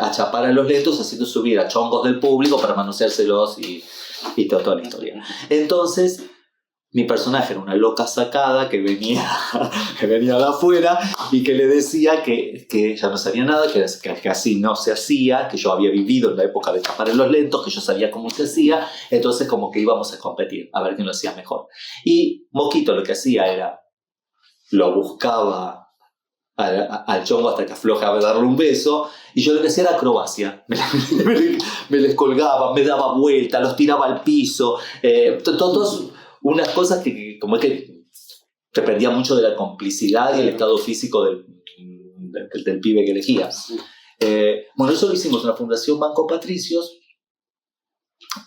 a chapar a los lentos haciendo subir a chongos del público para manoseárselos y toda la historia. Entonces mi personaje era una loca sacada que venía de afuera y que le decía que ella no sabía nada, que así no se hacía, que yo había vivido en la época de chapar en los lentos, que yo sabía cómo se hacía, entonces como que íbamos a competir, a ver quién lo hacía mejor. Y Mosquito lo que hacía era, lo buscaba al chongo hasta que aflojaba a darle un beso, y yo lo que hacía era acrobacia. Me les colgaba, me daba vuelta, los tiraba al piso, todas unas cosas que como es que dependía mucho de la complicidad y el estado físico del pibe que elegía. Bueno, eso lo hicimos en la Fundación Banco Patricios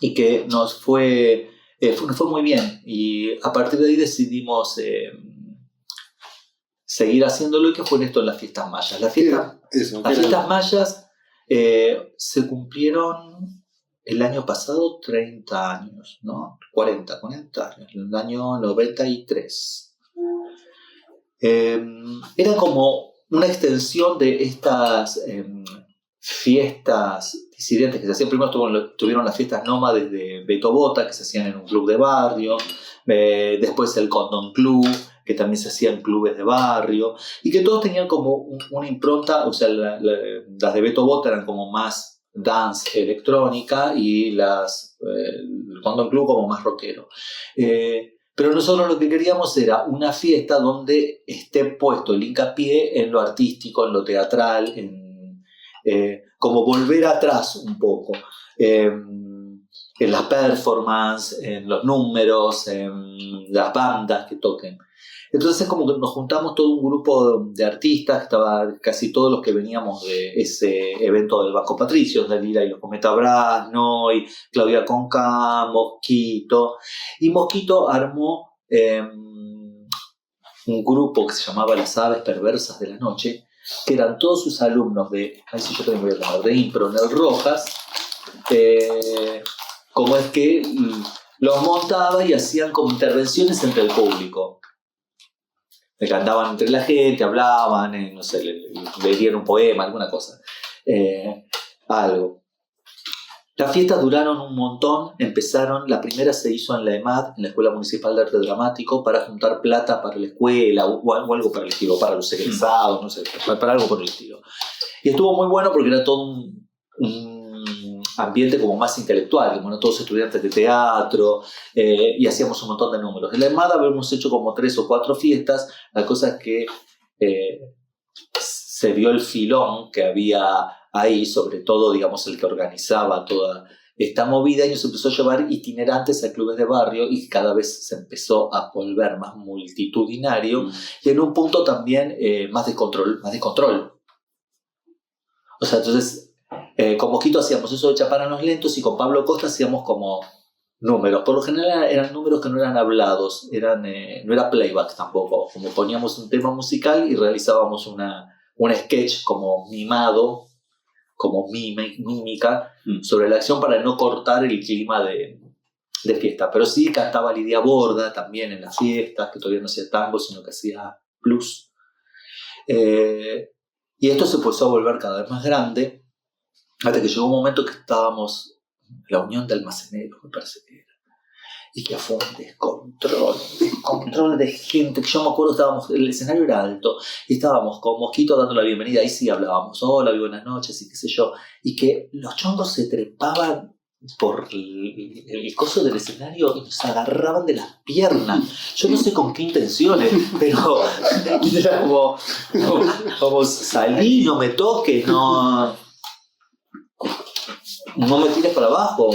y que nos fue muy bien, y a partir de ahí decidimos seguir haciéndolo, y que fue en esto en las fiestas mayas. Las fiestas mayas se cumplieron el año pasado 30 años, ¿no? 40 años, en el año 93. Era como una extensión de estas fiestas disidentes que se hacían. Primero tuvieron las fiestas nómades de Beto Bota, que se hacían en un club de barrio, después el Condom Club, que también se hacían clubes de barrio, y que todos tenían como una impronta. O sea, las de Beto Bota eran como más dance electrónica y el Condom Club como más rockero. Pero nosotros lo que queríamos era una fiesta donde esté puesto el hincapié en lo artístico, en lo teatral, como volver atrás un poco. en las performances, en los números, en las bandas que toquen. Entonces es como que nos juntamos todo un grupo de artistas, estaba casi todos los que veníamos de ese evento del Banco Patricios, Dalila y los Cometa Brasno, y Claudia Conca, Mosquito. Y Mosquito armó un grupo que se llamaba Las Aves Perversas de la Noche, que eran todos sus alumnos de, ahí sí yo también voy a llamar, de Impro, Nel Rojas, como es que los montaba y hacían como intervenciones entre el público. Le cantaban entre la gente, hablaban, no sé, le leían un poema, alguna cosa. Algo. Las fiestas duraron un montón, la primera se hizo en la EMAD, en la Escuela Municipal de Arte Dramático, para juntar plata para la escuela o algo para el estilo, para los egresados, no sé, para algo por el estilo. Y estuvo muy bueno porque era todo un ambiente como más intelectual, como todos estudiantes de teatro, y hacíamos un montón de números. En la EMAD habíamos hecho como 3 o 4 fiestas, la cosa es que se vio el filón que había ahí, sobre todo, digamos, el que organizaba toda esta movida, y nos empezó a llevar itinerantes a clubes de barrio y cada vez se empezó a volver más multitudinario y en un punto también más de control. O sea, entonces, con Mosquito hacíamos eso de Chaparranos Lentos y con Pablo Costa hacíamos como números. Por lo general eran números que no eran hablados, no era playback tampoco, como poníamos un tema musical y realizábamos un sketch como mimado, como mímica sobre la acción para no cortar el clima de fiesta. Pero sí cantaba Lidia Borda también en las fiestas, que todavía no hacía tango, sino que hacía blues. Y esto se empezó a volver cada vez más grande, hasta que llegó un momento que estábamos en la Unión de Almaceneros, me parece que era, y que fue un descontrol de gente, que yo me acuerdo, el escenario era alto, y estábamos con Mosquito dando la bienvenida, ahí sí hablábamos, hola, buenas noches, y qué sé yo, y que los chongos se trepaban por el coso del escenario y nos agarraban de las piernas. Yo no sé con qué intenciones, pero era como salí, no me toques, no me tires para abajo.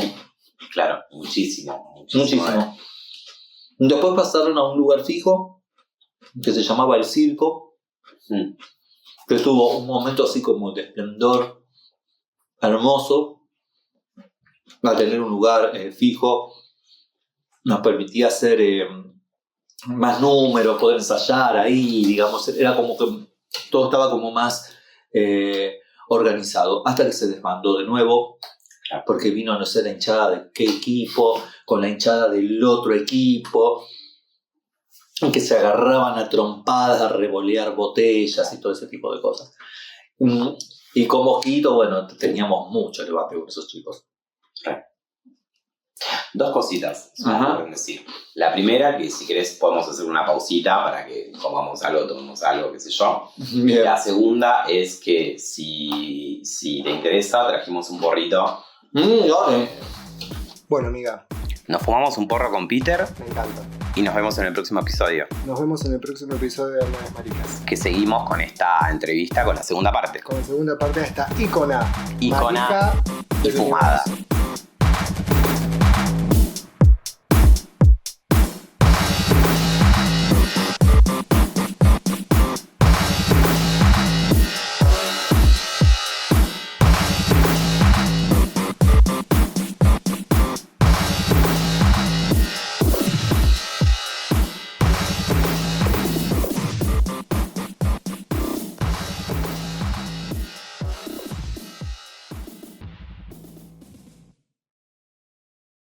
Claro, muchísimo. Después pasaron a un lugar fijo que se llamaba El Circo, que tuvo un momento así como de esplendor hermoso. Al tener un lugar fijo nos permitía hacer más números, poder ensayar ahí, digamos, era como que todo estaba como más organizado, hasta que se desbandó de nuevo, porque vino, no sé, la hinchada de qué equipo, con la hinchada del otro equipo, que se agarraban a trompadas, a revolear botellas y todo ese tipo de cosas. Y con Mosquito, bueno, teníamos mucho levante con esos chicos. Dos cositas, se me pueden decir. La primera, que si querés podemos hacer una pausita para que comamos algo, tomemos algo, qué sé yo. Bien. La segunda es que si te interesa, trajimos un porrito. Dale. Bueno, amiga, Nos fumamos un porro con Peter me encanta. y nos vemos en el próximo episodio. Nos vemos en el próximo episodio de Hermanas Maricas. Que seguimos con esta entrevista con la segunda parte. Con la segunda parte de esta ícona Ícona marica y del fumada. universo.